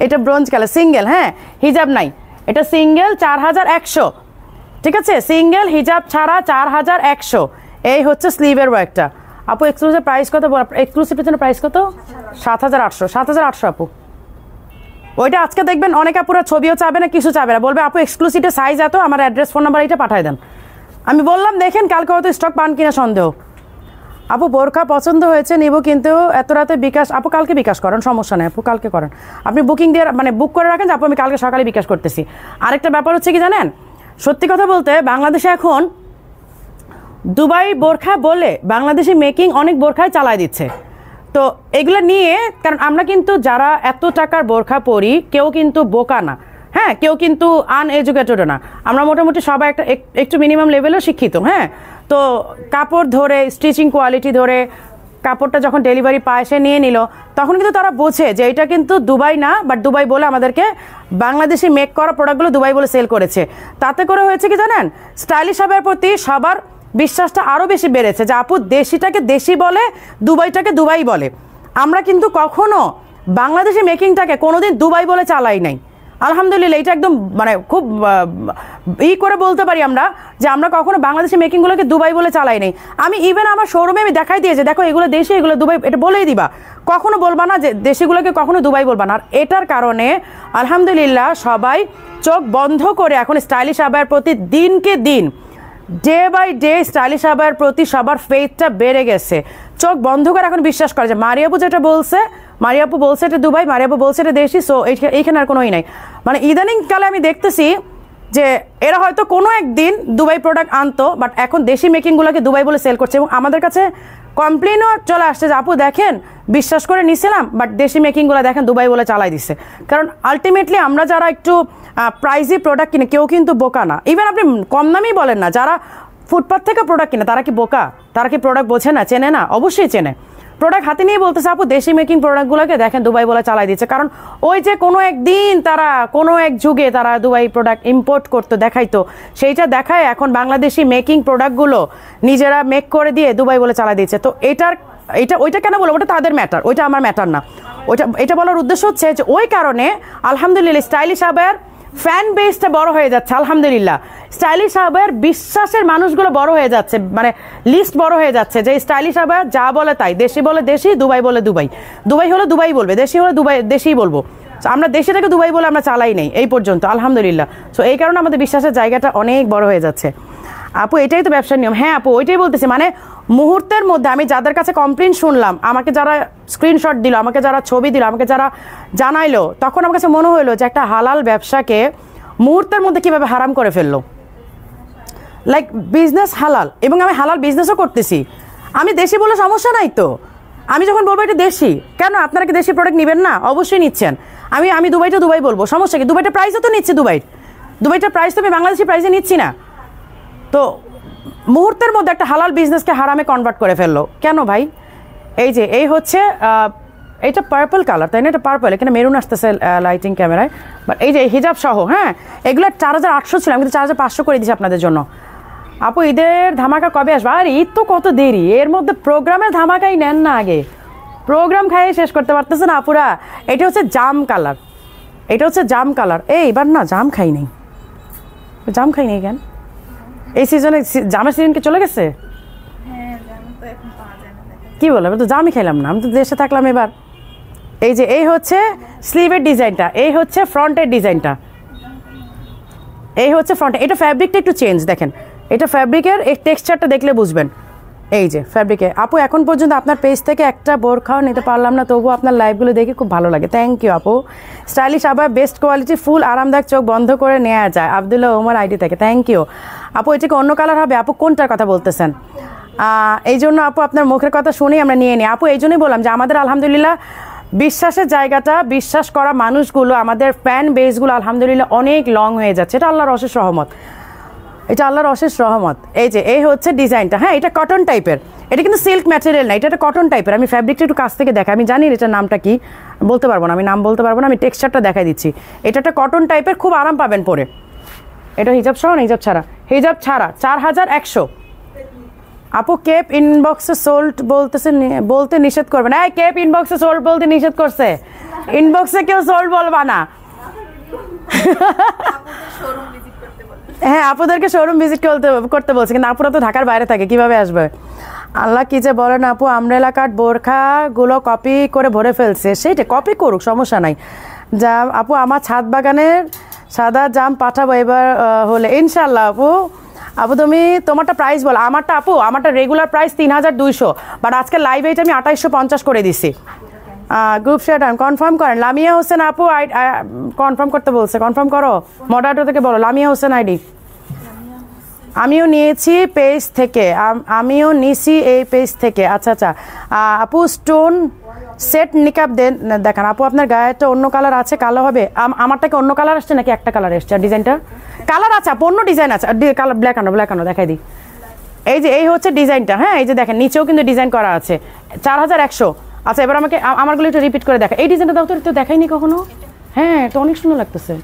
Speaker 1: এটা ব্রোঞ্জ কালার সিঙ্গেল। হ্যাঁ হিজাব নাই, এটা সিঙ্গেল 4100, ঠিক আছে, সিঙ্গেল হিজাব ছাড়া 4100। এই হচ্ছে স্লিভের ওয়ার্কটা আপু। এক্সক্লুসিভ প্রাইস কত? এক্সক্লুসিভের জন্য প্রাইস কত? 7800 আপু। ওইটা আজকে দেখবেন অনেক আপুরা ছবিও চাবে না, কিছু চাবে না, বলবে আপু এক্সক্লুসিভের সাইজ এত, আমার অ্যাড্রেস ফোন নাম্বার এটা পাঠিয়ে দেন। আমি বললাম দেখেন কালকে হয়তো স্টক পান কিনা সন্দেহ। আপু বোরখা পছন্দ হয়েছে নিব, কিন্তু এত রাতে বিকাশ। আপু কালকে বিকাশ করেন, সমস্যা নেই আপু, কালকে করেন। আপনি বুকিং দিয়ে মানে বুক করে রাখেন যে আপু আমি কালকে সকালে বিকাশ করতেছি। আরেকটা ব্যাপার হচ্ছে কি জানেন, সত্যি কথা বলতে বাংলাদেশে এখন দুবাই বোরখা বলে বাংলাদেশি মেকিং অনেক বোরখায় চালায় দিচ্ছে। তো এগুলো নিয়ে, কারণ আমরা কিন্তু যারা এত টাকার বোরখা পরি কেউ কিন্তু বোকা না, হ্যাঁ কেউ কিন্তু আনএডুকেটেডও না, আমরা মোটামুটি সবাই একটু মিনিমাম লেভেলেও শিক্ষিত। হ্যাঁ তো কাপড় ধরে, স্টিচিং কোয়ালিটি ধরে, কাপড়টা যখন ডেলিভারি পায় সে নিয়ে নিল, তখন কিন্তু তারা বোঝে যে এটা কিন্তু দুবাই না, বাট দুবাই বলে আমাদেরকে বাংলাদেশি মেক করা প্রোডাক্টগুলো দুবাই বলে সেল করেছে। তাতে করে হয়েছে কি জানেন, স্টাইলিশ হাবের প্রতি সবার বিশ্বাসটা আরও বেশি বেড়েছে, যে আপু দেশিটাকে দেশি বলে, দুবাইটাকে দুবাই বলে। আমরা কিন্তু কখনো বাংলাদেশি মেকিংটাকে কোনোদিন দুবাই বলে চালাই নাই। আলহামদুলিল্লাহ এটা একদম মানে খুব করে বলতে পারি আমরা যে আমরা কখনো বাংলাদেশি মেকিংগুলোকে দুবাই বলে চালাই নাই। আমি ইভেন আমার শোরুমে আমি দেখাই দিয়েছি, দেখো এগুলো দেশি, এগুলো দুবাই, এটা বলেই দিবা, কখনো বলবা না যে দেশিগুলোকে কখনো দুবাই বলবা না। আর এটার কারণে আলহামদুলিল্লাহ সবাই চোখ বন্ধ করে এখন স্টাইলিশ আবায়ের প্রতি দিনকে দিন, ডে বাই ডে স্টাইলিশ আবায়ের প্রতি সবার ফেথটা বেড়ে গেছে। চোখ বন্ধ করে এখন বিশ্বাস করে যে মারিয়াপু যেটা বলছে, মারিয়াপু বলছে এটা দুবাই, মারিয়াপু বলছে এটা দেশি, সো এইখানে আর কোনোই নাই। মানে ইদানিং কালে আমি দেখতেছি যে এরা হয়তো কোনো একদিন দুবাই প্রোডাক্ট আনতো, বাট এখন দেশি মেকিংগুলোকে দুবাই বলে সেল করছে, এবং আমাদের কাছে কমপ্লেনও চলে আসছে যে আপু দেখেন বিশ্বাস করে নিছিলাম, বাট দেশি মেকিংগুলো দেখেন দুবাই বলে চালাই দিচ্ছে। কারণ আলটিমেটলি আমরা যারা একটু প্রাইজি প্রোডাক্ট কিনে, কেউ কিন্তু বোকা না। ইভেন আপনি কম দামেই বলেন না, যারা ফুটপাথ থেকে প্রোডাক্ট কিনে তারা কি বোকা? তারা কি প্রোডাক্ট বোঝে না, চেনে না? অবশ্যই চেনে। প্রোডাক্ট হাতে নিয়ে বলতেছে আপু দেশি মেকিং প্রোডাক্টগুলোকে দেখেন দুবাই বলে চালাই দিচ্ছে। কারণ ওই যে কোনো একদিন তারা কোনো এক যুগে তারা দুবাই প্রোডাক্ট ইম্পোর্ট করতো, দেখাইতো, সেইটা দেখায় এখন বাংলাদেশি মেকিং প্রোডাক্টগুলো নিজেরা মেক করে দিয়ে দুবাই বলে চালাই দিচ্ছে। তো ওইটা কেন বলবো, ওটা তাদের ম্যাটার, ওইটা আমার ম্যাটার না। এটা বলার উদ্দেশ্য হচ্ছে যে ওই কারণে আলহামদুলিল্লাহ স্টাইলিশ আবায়ের ফ্যান বেসটা বড় হয়ে যাচ্ছে। আলহামদুলিল্লাহ স্টাইলিশ আবায়ের বিশ্বাসের মানুষগুলো বড় হয়ে যাচ্ছে, মানে লিস্ট বড় হয়ে যাচ্ছে যে স্টাইলিশ আবায়ের যা বলে তাই, দেশি বলে দেশি, দুবাই বলে দুবাই, দুবাই হলে দুবাই বলবে, দেশি হলে দুবাই দেশিই বলবো। আমরা দেশে থেকে দুবাই বলে আমরা চালাই নেই এই পর্যন্ত, আলহামদুলিল্লাহ। সো এই কারণে আমাদের বিশ্বাসের জায়গাটা অনেক বড় হয়ে যাচ্ছে। আপু এটাই তো ব্যবসার নিয়ম। হ্যাঁ আপু ওইটাই বলতেছি, মানে মুহূর্তের মধ্যে আমি যাদের কাছে কমপ্লেন শুনলাম, আমাকে যারা স্ক্রিনশট দিল, আমাকে যারা ছবি দিল, আমাকে যারা জানাইলো, তখন আমার কাছে মনে হলো যে একটা হালাল ব্যবসাকে মুহূর্তের মধ্যে কীভাবে হারাম করে ফেললো। লাইক বিজনেস হালাল, এবং আমি হালাল বিজনেসও করতেছি। আমি দেশি বলে সমস্যা নাই তো, আমি যখন বলবো এটা দেশি, কেন আপনারা কি দেশি প্রোডাক্ট নেবেন না? অবশ্যই নিচ্ছেন। আমি দুবাইটা দুবাই বলবো, সমস্যা কি? দুবাইটা প্রাইসও তো নিচ্ছি, দুবাইটার প্রাইস তো আমি বাংলাদেশি প্রাইসে নিচ্ছি না। তো মুহূর্তের মধ্যে একটা হালাল বিজনেসকে হারামে কনভার্ট করে ফেললো কেন ভাই? এই হচ্ছে এটা পার্পল কালার, তাই না? এটা পার্পল, এখানে মেরুন আসতেছে লাইটিং ক্যামেরায়, বাট এই যে হিজাব সহ, হ্যাঁ এগুলো 4800 ছিল, আমি কিন্তু 4500 করে দিচ্ছি আপনাদের জন্য। আপু ঈদের ধামাকা কবে আসবে? আর ঈদ তো কত দেরি, এর মধ্যে প্রোগ্রামের ধামাকাই নেন না আগে, প্রোগ্রাম খাইয়ে শেষ করতে পারতেছে না আপুরা। এটা হচ্ছে জাম কালার, এটা হচ্ছে জাম কালার। এবার না জাম খাই নেই কেন? এই সিজনে জামের সিজন কি চলে গেছে? কি বললাম, তো জামই খাইলাম না, আমি তো দেশে থাকলাম এবার। এই হচ্ছে স্লিভের ডিজাইনটা, এই হচ্ছে ফ্রন্টের ডিজাইনটা, এই হচ্ছে ফ্রন্টে। এটা ফ্যাব্রিকটা একটু চেঞ্জ দেখেন, এটা ফ্যাব্রিকের এই টেক্সচারটা দেখলে বুঝবেন। এই যে ফ্যাব্রিকে আপু এখন পর্যন্ত আপনার পেজ থেকে একটা বোরখাও নিতে পারলাম না, তবুও আপনার লাইভগুলো দেখে খুব ভালো লাগে। থ্যাংক ইউ আপু। স্টাইলিশ আবার বেস্ট কোয়ালিটি, ফুল আরামদায়ক, চোখ বন্ধ করে নেওয়া যায়। আব্দুল্লাহ ওমর আইডি থেকে থ্যাংক ইউ আপু। এটাকে অন্য কালার হবে আপু? কোনটার কথা বলতেছেন? এই জন্য আপু আপনার মুখের কথা শুনেই আমরা নিয়ে নিই আপু। এই জন্যই বললাম যে আমাদের আলহামদুলিল্লাহ বিশ্বাসের জায়গাটা, বিশ্বাস করা মানুষগুলো, আমাদের ফ্যান বেসগুলো আলহামদুলিল্লাহ অনেক লং হয়ে যাচ্ছে। এটা আল্লাহর অশেষ রহমত, এটা আল্লাহর অশেষ রহমত। এই হচ্ছে ডিজাইনটা। হ্যাঁ এটা কটন টাইপের, এটা কিন্তু সিল্ক ম্যাটেরিয়াল না, এটা কটন টাইপের। আমি ফ্যাব্রিকটা একটু কাছ থেকে দেখাই, আমি জানি এটার নামটা কি বলতে পারবো না, আমি নাম বলতে পারবো না, আমি টেক্সচারটা দেখাই দিচ্ছি। এটা একটা কটন টাইপের, খুব আরাম পাবেন পরে। এটা হিজাব সহ না হিজাব ছাড়া? হিজাব ছাড়া 4100 আপু। কেপ ইনবক্সে সোল্ড বলতে নিষেধ করবে না। কেপ ইনবক্সে সোল্ড বলতে নিষেধ করছে, ইনবক্সে কেউ সোল্ড বলবা না। হ্যাঁ আপুদেরকে শোরুম ভিজিট করতে বলছে, কিন্তু আপুরা তো ঢাকার বাইরে থাকে, কিভাবে আসবে? আল্লাহ কি যে বলেন আপু, আমরা এলাকার বোরখাগুলো কপি করে ভরে ফেলছে। সেইটা কপি করুক, সমস্যা নাই। যা আপু আমার ছাদ বাগানের সাদা জাম পাঠাবো এবার হলে ইনশাল্লাহ আপু। আপু তুমি তোমারটা প্রাইস বলো। আমারটা রেগুলার প্রাইস 3200, বাট আজকে লাইভে এটা আমি 2850 করে দিছি। গ্রুপ শেয়ার কনফার্ম করেন। লামিয়া হোসেন আপু কনফার্ম করতে বলছে, কনফার্ম করো। মডারেটর থেকে বলো লামিয়া হোসেন আইডি। আমিও নিয়েছি পেজ থেকে, আমিও নিছি এই পেজ থেকে। আচ্ছা আপু স্টোন সেট নিকাব দেখান আপু। আপনার গায়েটা অন্য কালার আছে, কালো হবে? আমারটাকে অন্য কালার আসছে নাকি একটা কালার এসছে? ডিজাইনটা কালার আছে আপু, অন্য ডিজাইন আছে। কালার ব্ল্যাক আনো দেখাই দিই। এই হচ্ছে ডিজাইনটা। হ্যাঁ এই যে দেখেন নিচেও কিন্তু ডিজাইন করা আছে। 4100। আচ্ছা এবার আমাকে আমারগুলো একটু রিপিট করে দেখা। এই ডিজাইনটা দাও তো দেখাইনি কখনো। হ্যাঁ এটা অনেক সুন্দর লাগতেছে,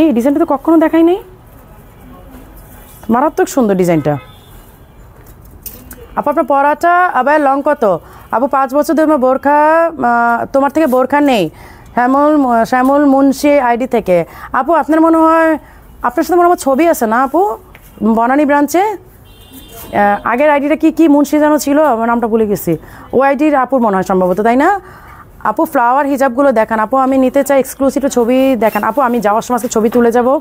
Speaker 1: এই ডিজাইনটা তো কখনো দেখাইনি, মারাত্মক সুন্দর ডিজাইনটা। আপু আপনার পরাটা আবার লং কত? আপু 5 বছর ধরে বোরখা, তোমার থেকে বোরখা নেই। শ্যামল মুন্সি আইডি থেকে। আপু আপনার মনে হয় আপনার সাথে মনে হয় ছবি আছে না আপু, বনানী ব্রাঞ্চে? আগের আইডিটা কি মুন্সি যেন ছিল, আমার নামটা ভুলে গেছি। ও আইডির আপুর মনে হয় সম্ভবত, তাই না? আপু ফ্লাওয়ার হিজাবগুলো দেখান আপু, আমি নিতে চাই। এক্সক্লুসিভ ছবি দেখান আপু, আমি যাওয়ার সময় ছবি তুলে যাবো।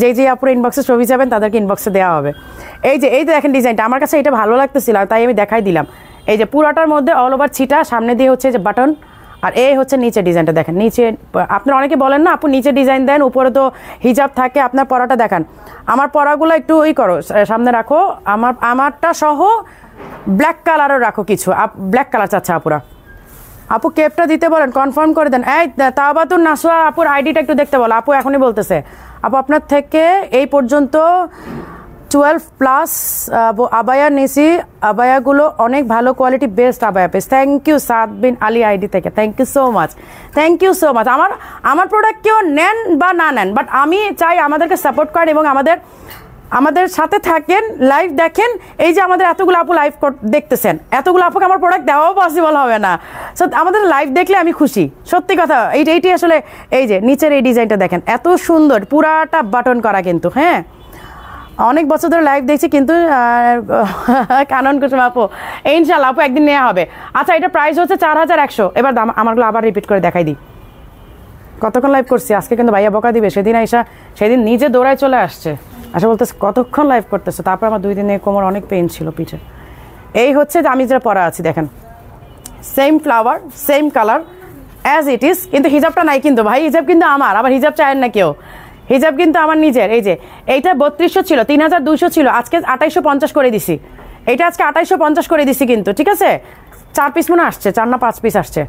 Speaker 1: যে আপুর ইনবক্সে ছবি যাবেন তাদেরকে ইনবক্সে দেওয়া হবে। এই যে দেখেন ডিজাইনটা, আমার কাছে এটা ভালো লাগতেছিল তাই আমি দেখাই দিলাম। এই যে পুরাটার মধ্যে অল ওভার ছিটা, সামনে দিয়ে হচ্ছে যে বাটন, আর এই হচ্ছে নিচে ডিজাইনটা দেখেন। নিচে আপনারা অনেকে বলেন না আপু নিচে ডিজাইন দেন, উপরে তো হিজাব থাকে, আপনার পরাটা দেখান। আমার পরাগুলো একটু করো, সামনে রাখো। আমারটা সহ ব্ল্যাক কালারও রাখো কিছু, ব্ল্যাক কালার চাচ্ছে আপুরা। আপু কেপটা দিতে বলেন, কনফার্ম করে দেন। এই তাওবাতুন নাসওয়া আপুর আইডিটা একটু দেখতে বলো। আপু এখনই বলতেছে। আপু আপনার থেকে এই পর্যন্ত 12+ আবায়া নিছি, আবায়াগুলো অনেক ভালো কোয়ালিটি, বেস্ট আবায়া piece. Thank you Saad Bin Ali ID থেকে, thank you so much, thank you so much. আমার প্রোডাক্ট কেউ নেন বা না নেন, বাট আমি চাই আমাদেরকে সাপোর্ট করেন এবং আমাদের সাথে থাকেন, লাইভ দেখেন। এই যে আমাদের এতগুলো আপু লাইভ দেখতেছেন, এতগুলো আপুকে আমার প্রোডাক্ট দেওয়াও পসিবল হবে না। সো আমাদের লাইভ দেখলে আমি খুশি, সত্যি কথা। এইটি আসলে এই যে নিচের এই ডিজাইনটা দেখেন, এত সুন্দর, পুরাটা বাটন করা কিন্তু। হ্যাঁ অনেক বছর ধরে লাইভ দেখছি কিন্তু কানন কুসুম আপু ইনশাল্লাহ আপু একদিন নেওয়া হবে। আচ্ছা এটা প্রাইস হচ্ছে 4100। এবার আমারগুলো আবার রিপিট করে দেখাই দিই। কতক্ষণ লাইভ করছি আজকে, কিন্তু ভাইয়া বকা দিবে। সেদিন নিজে দৌড়ায় চলে আসছে, আসা বলতেছে কতক্ষণ লাইভ করতেছে। তারপর আমার 2 দিনে কোমর অনেক পেইন ছিল পিঠে। এই হচ্ছে যে আমি যেটা পরা আছি দেখেন, same flower same colour as it is, কিন্তু হিজাবটা নাই কিন্তু ভাই। হিজাব কিন্তু আমার, আবার হিজাব চায়ের না কেউ, হিজাব কিন্তু আমার নিজের। এই যে এইটা 3200 ছিল, 3200 ছিল, আজকে 2850 করে দিছি। এইটা আজকে 2850 করে দিছি কিন্তু, ঠিক আছে। 4 পিস মনে আসছে, 4 না 5 পিস আসছে।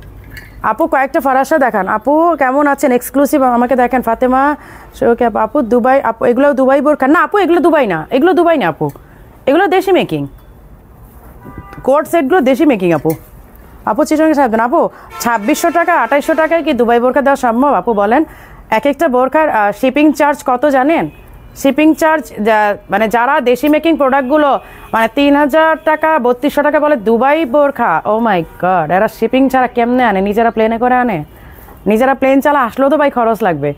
Speaker 1: আপু কয়েকটা ফরাসা দেখান। আপু কেমন আছেন? এক্সক্লুসিভ আমাকে দেখেন। ফাতেমা ওকে আপু দুবাই, আপু এগুলো দুবাই বোরখা না? আপু এগুলো দুবাই না, এগুলো দুবাই না আপু, এগুলো দেশি মেকিং। কোট সেটগুলো দেশি মেকিং আপু। আপু চিটং সাহেব দেন। আপু 2600 টাকা 2800 টাকায় কি দুবাই বোরখা দেওয়া সম্ভব? আপু বলেন। এক একটা বোরখার শিপিং চার্জ কত জানেন? শিপিং চার্জ মানে যারা দেশি মেকিং প্রোডাক্টগুলো মানে 3000 টাকা 3200 টাকা বলে দুবাই বোরখা, ও মাই গড, এরা শিপিং ছাড়া কেমনে আনে? নিজেরা প্লেনে করে আনে? নিজেরা প্লেন চালা আসলেও তো ভাই খরচ লাগবে।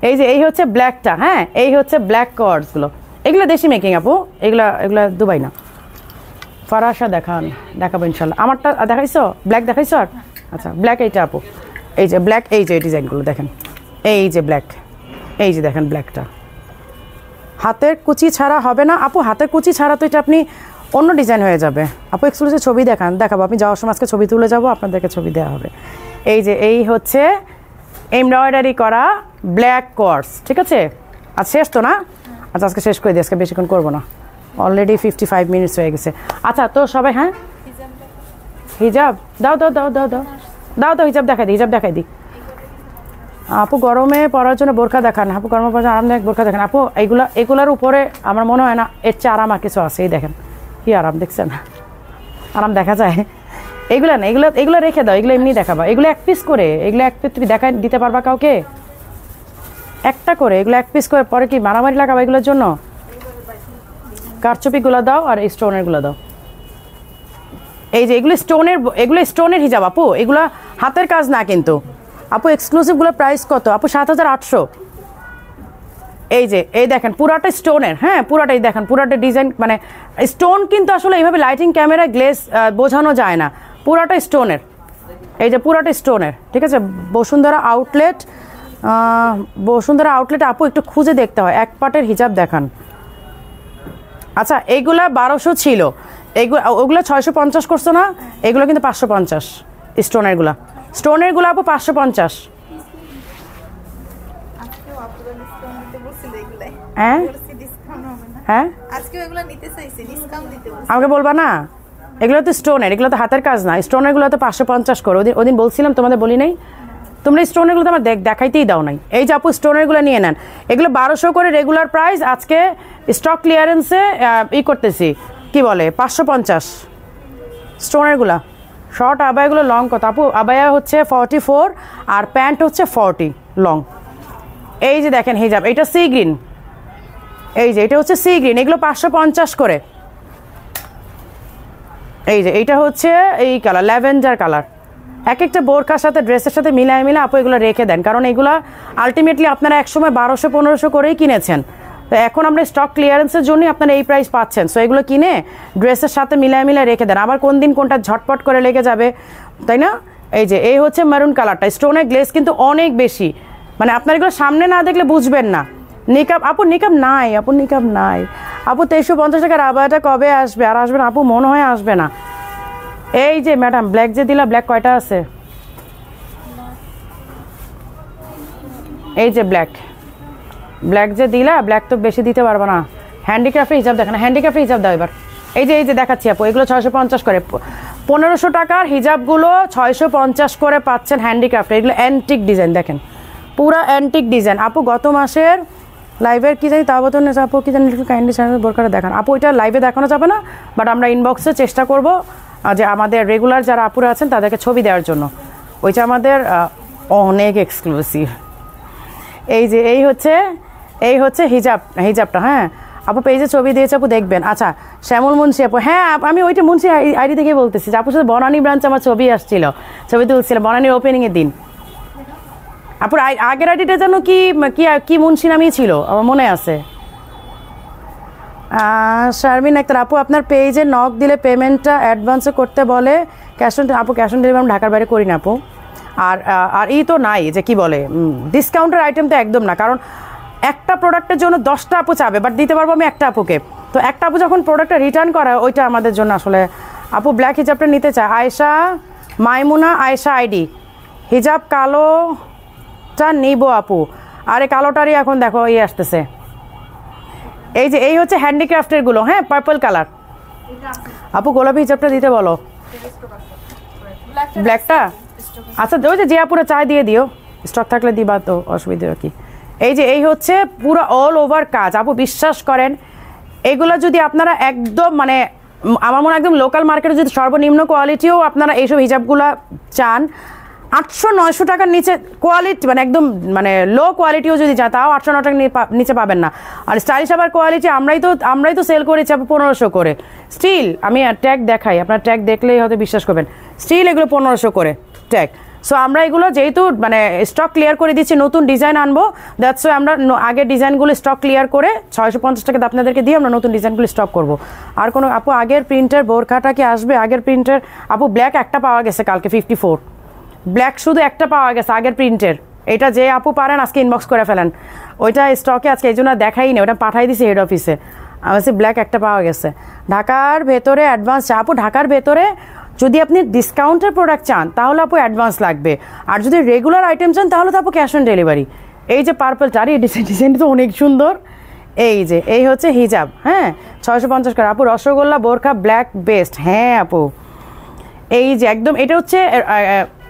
Speaker 1: এই যে এই হচ্ছে ব্ল্যাকটা, হ্যাঁ এই হচ্ছে ব্ল্যাক কর্ডসগুলো, এগুলো দেশি মেকিং আপু, এগুলা দুবাই না। ফরাসা দেখাবো ইনশাল্লাহ। আমারটা দেখাইছো? ব্ল্যাক দেখাইছো? আর আচ্ছা ব্ল্যাক এইটা আপু, এই যে ব্ল্যাক, এই যে ডিজাইনগুলো দেখেন, এই যে ব্ল্যাক, এই যে দেখেন ব্ল্যাকটা। হাতের কুচি ছাড়া হবে না আপু? হাতের কুচি ছাড়া তো এটা আপনি অন্য ডিজাইন হয়ে যাবে আপু। এক্সক্লুসিভ ছবি দেখাবো, আপনি যাওয়ার সময় আজকে ছবি তুলে যাবো, আপনাদেরকে ছবি দেওয়া হবে। এই যে এই হচ্ছে এমব্রয়ডারি করা ব্ল্যাক কর্ডস, ঠিক আছে। আজ শেষ তো না? আচ্ছা আজকে শেষ করে দিই, আজকে বেশিক্ষণ করবো না, অলরেডি 55 মিনিটস হয়ে গেছে। আচ্ছা তো সবাই, হ্যাঁ হিজাব দাও দাও দাও দাও দাও দাও দাও হিজাব দেখাই দিই। আপু গরমে পরার জন্য বোরখা দেখান। আপু গরমে পরার জন্য আরামদায়ক বোরখা দেখেন আপু। এগুলার উপরে আমার মনে হয় না এর চেয়ে আরাম আর কিছু আছে। এই দেখেন কি আরাম, দেখছেন? আরাম দেখা যায়? এগুলা না, এগুলো রেখে দাও, এগুলো এমনি দেখাবা। এগুলো 1 পিস করে, এগুলো 1 পিস তুমি দেখাই দিতে পারবা কাউকে? একটা করে এগুলো 1 পিস করে, পরে কি মারামারি লাগাবা এগুলোর জন্য? কারচুপিগুলো দাও আর এই স্টোনেরগুলো দাও। এই যে এগুলো স্টোনের হিজাব আপু, এগুলো হাতের কাজ না কিন্তু আপু। এক্সক্লুসিভগুলো প্রাইস কত আপু? 7800। এই যে এই দেখেন পুরাটা স্টোনের, হ্যাঁ পুরাটাই দেখেন, পুরাটা ডিজাইন মানে স্টোন, কিন্তু আসলে এইভাবে লাইটিং ক্যামেরা গ্লেজ বোঝানো যায় না, পুরাটা স্টোনের। এই যে পুরাটা স্টোনের, ঠিক আছে। বসুন্ধরা আউটলেট আপু একটু খুঁজে দেখতে হয়। 1 পাটের হিজাব দেখান। আচ্ছা এইগুলা 1200 ছিল, ওগুলো 650 করছো না? এগুলো কিন্তু 550 স্টোনেরগুলো আপু 550। হ্যাঁ হ্যাঁ আমাকে বলবা না, এগুলো তো স্টোনের, এগুলো তো হাতের কাজ না। স্টোনেরগুলো তো 550 করো। ওদিন বলছিলাম তোমাদের, বলি নাই? তোমরা স্টোনেরগুলো তো আমার দেখাইতেই দাও নাই। এই যে আপু স্টোনেরগুলো নিয়ে নেন, এগুলো 1200 করে রেগুলার প্রাইস, আজকে স্টক ক্লিয়ারেন্সে করতেছি, কি বলে 550 স্টোনেরগুলা। শর্ট আবায়াগুলো লং কত আপু? আবায়া হচ্ছে 44 আর প্যান্ট হচ্ছে 40 লং। এই যে দেখেন হিজাব, এটা সি গ্রিন, এই যে এটা হচ্ছে সি গ্রিন, এগুলো 550 করে। এই যে এইটা হচ্ছে এই কালার, ল্যাভেন্ডার কালার। এক একটা বোরখার সাথে ড্রেসের সাথে মিলায় আপু এগুলো রেখে দেন, কারণ এগুলা আলটিমেটলি আপনারা একসময় 1200-1500 করেই কিনেছেন। তো এখন আমরা স্টক ক্লিয়ারেন্সের জন্যই আপনারা এই প্রাইস পাচ্ছেন। সো এগুলো কিনে ড্রেসের সাথে মিলায় রেখে দেন, আবার কোন দিন কোনটা ঝটপট করে লেগে যাবে, তাই না? এই যে এই হচ্ছে মেরুন কালারটা, স্টোনের গ্লেজ কিন্তু অনেক বেশি, মানে আপনার এগুলো সামনে না দেখলে বুঝবেন না। নিকাব আপু, নিকাব নাই আপু, নিকাব নাই আপু। 2350 টাকার আবায়াটা কবে আসবে? আর আসবে না আপু, মনে হয় আসবে না। এই যে ম্যাডাম ব্ল্যাক যে দিলা, ব্ল্যাক কয়টা আছে? এই যে ব্ল্যাক যে দিলা, ব্ল্যাক তো বেশি দিতে পারবো না। হ্যান্ডিক্রাফ্টের হিসাব দেখেন, হ্যান্ডিক্রাফ্টের হিসাব দাও এবার। এই যে দেখাচ্ছি আপু, এগুলো 650 করে। 1500 টাকার হিজাবগুলো 650 করে পাচ্ছেন হ্যান্ডিক্রাফ্টে। এগুলো অ্যান্টিক ডিজাইন দেখেন, পুরা অ্যান্টিক ডিজাইন আপু। গত মাসের লাইভের কি জানি তাবত আপু, কি জানি একটু কাইন্ডলি চ্যানেল বোরকাটা দেখান আপু। এটা লাইভে দেখানো যাবে না, বাট আমরা ইনবক্সে চেষ্টা করব যে আমাদের রেগুলার যারা আপুরা আছেন তাদেরকে ছবি দেওয়ার জন্য। ওইটা আমাদের অনেক এক্সক্লুসিভ। এই যে এই হচ্ছে হিজাবটা, হ্যাঁ আপু পেজে ছবি দিয়েছে আপু, দেখবেন। আচ্ছা শ্যামল মুন্সি আপু, হ্যাঁ আমি ওইটা মুন্সি আইডি থেকে বলতেছি যে আপুর সাথে বনানী ব্রাঞ্চ আমার ছবি আসছিল, ছবি তুলছিল বনানীর ওপেনিংয়ের দিন। আপুর আগের আইডিটা যেন কি মুন্সি নামই ছিল, আমার মনে আছে। শারমিন আক্তার আপু, আপনার পেজে নক দিলে পেমেন্টটা অ্যাডভান্সে করতে বলে, ক্যাশ অন আপু ক্যাশ অন ডেলিভারি ঢাকার বাইরে করি না আপু। আর আর ই তো নাই যে কি বলে ডিসকাউন্টের আইটেম তো একদম না, কারণ একটা প্রোডাক্টের জন্য 10টা আপু চাবে, বাট দিতে পারবো আমি একটা আপুকে। তো একটা আপু যখন প্রোডাক্টটা রিটার্ন করা ওইটা আমাদের জন্য আসলে। আপু ব্ল্যাক হিজাবটা নিতে চায়, আয়েশা মাইমুনা আয়েশা আইডি, হিজাব কালোটা নিব আপু। আরে কালোটারই এখন দেখো এই আসতেছে, এই যে এই হচ্ছে হ্যান্ডিক্রাফটের গুলো, হ্যাঁ পার্পল কালার। আপু গোলাপি হিজাবটা দিতে বলো, ব্ল্যাকটা। আচ্ছা ওই যে আপুরা চায় দিয়ে দিও, স্টক থাকলে দিবা, তো অসুবিধা কি। এই যে এই হচ্ছে পুরো অল ওভার কাজ আপু, বিশ্বাস করেন এগুলো যদি আপনারা একদম মানে আমার মনে হয় একদম লোকাল মার্কেটে যদি সর্বনিম্ন কোয়ালিটিও আপনারা এইসব হিজাবগুলো চান 800-900 টাকার নিচে কোয়ালিটি, মানে একদম মানে লো কোয়ালিটিও যদি চান তাও 800-900 টাকার নিচে পাবেন না। আর স্টাইলিশ আবার কোয়ালিটি আমরাই তো সেল করেছি আপু 1500 করে। স্টিল আমি ট্যাগ দেখাই, আপনার ট্যাগ দেখলেই হয়তো বিশ্বাস করবেন, স্টিল এগুলো 1500 করে ট্যাগ। সো আমরা এগুলো যেহেতু মানে স্টক ক্লিয়ার করে দিচ্ছি, নতুন ডিজাইন আনবো, দ্যাটস ওয়াই আমরা আগের ডিজাইনগুলো স্টক ক্লিয়ার করে 650 টাকা আপনাদেরকে দিয়ে আমরা নতুন ডিজাইনগুলো স্টক করব। আর কোনো আপু আগের প্রিন্টের বোরখাটা কি আসবে? আগের প্রিন্টের আপু ব্ল্যাক একটা পাওয়া গেছে কালকে 54, ব্ল্যাক শুধু একটা পাওয়া গেছে আগের প্রিন্টের। এটা যে আপু পারেন আজকে ইনবক্স করে ফেলেন, ওইটা স্টকে আজকে এই জন্য দেখাই নেই, ওটা পাঠাই দিছি হেড অফিসে। আমার ব্ল্যাক একটা পাওয়া গেছে। ঢাকার ভেতরে অ্যাডভান্স আপু, ঢাকার ভেতরে যদি আপনি ডিসকাউন্টের প্রোডাক্ট চান তাহলে আপু অ্যাডভান্স লাগবে, আর যদি রেগুলার আইটেম চান তাহলে তো আপু ক্যাশ অন ডেলিভারি। এই যে পার্পলটা, আর এই ডিজাইনটা তো অনেক সুন্দর। এই যে এই হচ্ছে হিজাব, হ্যাঁ 650 করে আপু। রসগোল্লা বোরখা ব্ল্যাক বেস্ট, হ্যাঁ আপু। এই যে একদম এটা হচ্ছে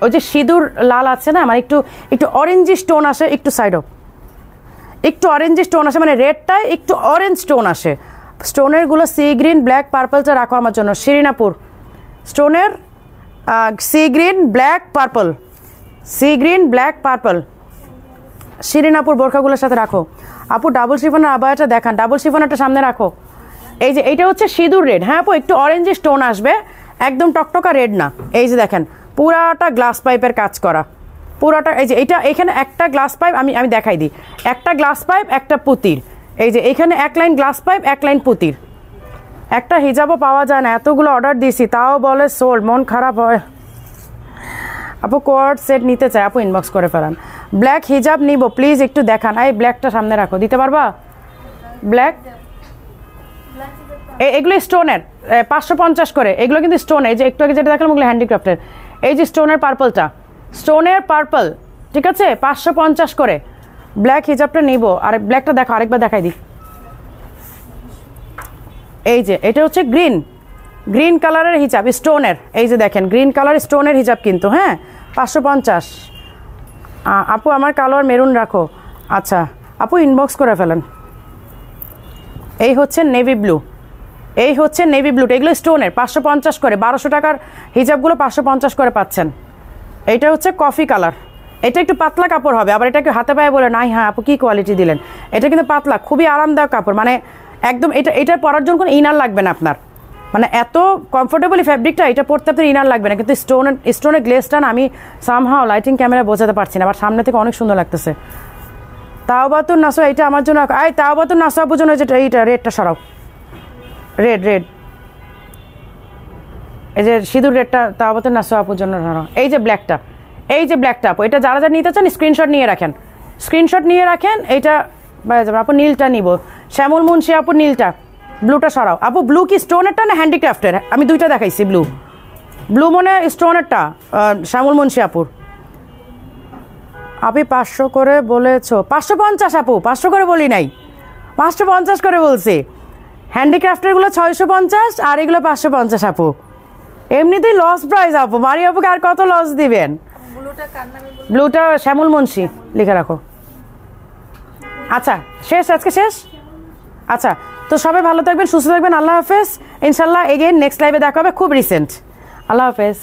Speaker 1: ওই যে সিঁদুর লাল আছে না, মানে একটু একটু অরেঞ্জি স্টোন আসে, একটু সাইড অফ একটু অরেঞ্জি স্টোন আসে, মানে রেডটায় একটু অরেঞ্জ স্টোন আসে। স্টোনের গুলো সি গ্রিন ব্ল্যাক পার্পলটা রাখো আমার জন্য। শিরিনাপুর স্টোনের sea green black purple, sea green black purple Shirinapur বোরখাগুলোর সাথে রাখো আপু। ডাবল শিফনের আবায়াটা দেখান, ডাবল শিফনারটা সামনে রাখো। এই যে এইটা হচ্ছে সিঁদুর রেড, হ্যাঁ আপু একটু অরেঞ্জি স্টোন আসবে, একদম টকটকা রেড না। এই যে দেখেন পুরাটা গ্লাস পাইপের কাজ করা, পুরাটা। এই যে এইটা এখানে একটা গ্লাস পাইপ, আমি দেখাই দিই, একটা গ্লাস পাইপ একটা পুতির। এই যে এখানে এক লাইন গ্লাস পাইপ এক লাইন পুতির। একটা হিজাবও পাওয়া যায় না, এতগুলো অর্ডার দিয়েছি তাও বলে সোল্ড, মন খারাপ হয়। আপু কোয়ার্ড সেট নিতে চাই আপু, ইনবক্স করে ফেলান। ব্ল্যাক হিজাব নিব প্লিজ একটু দেখান। এই ব্ল্যাকটা সামনে রাখো, দিতে পারবা? ব্ল্যাক এগুলো স্টোনের 550 করে, এগুলো কিন্তু স্টোন। এই যে একটু আগে যেটা দেখালাম ওগুলো হ্যান্ডিক্রাফটের। এই যে স্টোনের পার্পলটা, স্টোনের পার্পল, ঠিক আছে 550 করে। ব্ল্যাক হিজাবটা নিব। আর ব্ল্যাকটা দেখো, আরেকবার দেখাই দিই। এই যে এটা হচ্ছে গ্রিন, গ্রিন কালারের হিজাব স্টোনের। এই যে দেখেন গ্রিন কালার স্টোনের হিজাব কিন্তু, হ্যাঁ 550। আপু আমার কালো আর মেরুন রাখো। আচ্ছা আপু ইনবক্স করে ফেলেন। এই হচ্ছে নেভি ব্লু, এই হচ্ছে নেভি ব্লু, এগুলো স্টোনের 550 করে। 1200 টাকার হিজাবগুলো 550 করে পাচ্ছেন। এইটা হচ্ছে কফি কালার, এটা একটু পাতলা কাপড় হবে, আবার এটাকে হাতে পায়ে বলে নাই হ্যাঁ আপু কি কোয়ালিটি দিলেন। এটা কিন্তু পাতলা, খুবই আরামদায়ক কাপড়, মানে একদম এটা পরার জন্য কোনো ইনার লাগবে না আপনার, মানে এত কমফোর্টেবলি ফ্যাব্রিকটা, এটা পরতে আপনার ইনার লাগবে না। কিন্তু স্টোনের গ্লেসটা না আমি সামহাও লাইটিং ক্যামেরা বোঝাতে পারছি না, আবার সামনে থেকে অনেক সুন্দর লাগতেছে। তাওবাতুন নাসো, এটা আমার জন্য। এই তাওবাতুন নাসো আপুর জন্য যেটা, এইটা রেডটা সরাও, রেড রেড, এই যে সিঁদুর রেডটা তাওবাতুন নাসো আপুর জন্য সরাও। এই যে ব্ল্যাকটা, এই যে ব্ল্যাকটা আপু, এটা যারা যারা নিতে চান স্ক্রিনশট নিয়ে রাখেন, স্ক্রিনশট নিয়ে রাখেন। এইটা বাইরে যাবে আপু। নীলটা নিব, শ্যামল মুন্সি আপু নীলটা। ব্লুটা সরাও আপু। ব্লু কি স্টোনেরটা না হ্যান্ডিক্রাফটের? আমি দুইটা দেখাইছি। ব্লু ব্লু মনে স্টোনেরটা শ্যামল মুন্সি আপুর। আপনি 500 করে বলেছো? 550 আপু, 500 করে বলি নাই, 550 করে বলছি। হ্যান্ডিক্রাফটেরগুলো 650 আর এগুলো 550 আপু। এমনিতেই লস প্রাইস আপু, মারি আপুকে আর কত লস দিবেন। ব্লুটা শ্যামল মুন্সি লিখে রাখো। আচ্ছা শেষ, আজকে শেষ। আচ্ছা তো সবাই ভালো থাকবেন, সুস্থ থাকবেন। আল্লাহ হাফেজ। ইনশাল্লাহ এগেইন নেক্সট লাইভে দেখা হবে, খুব রিসেন্ট। আল্লাহ হাফেজ।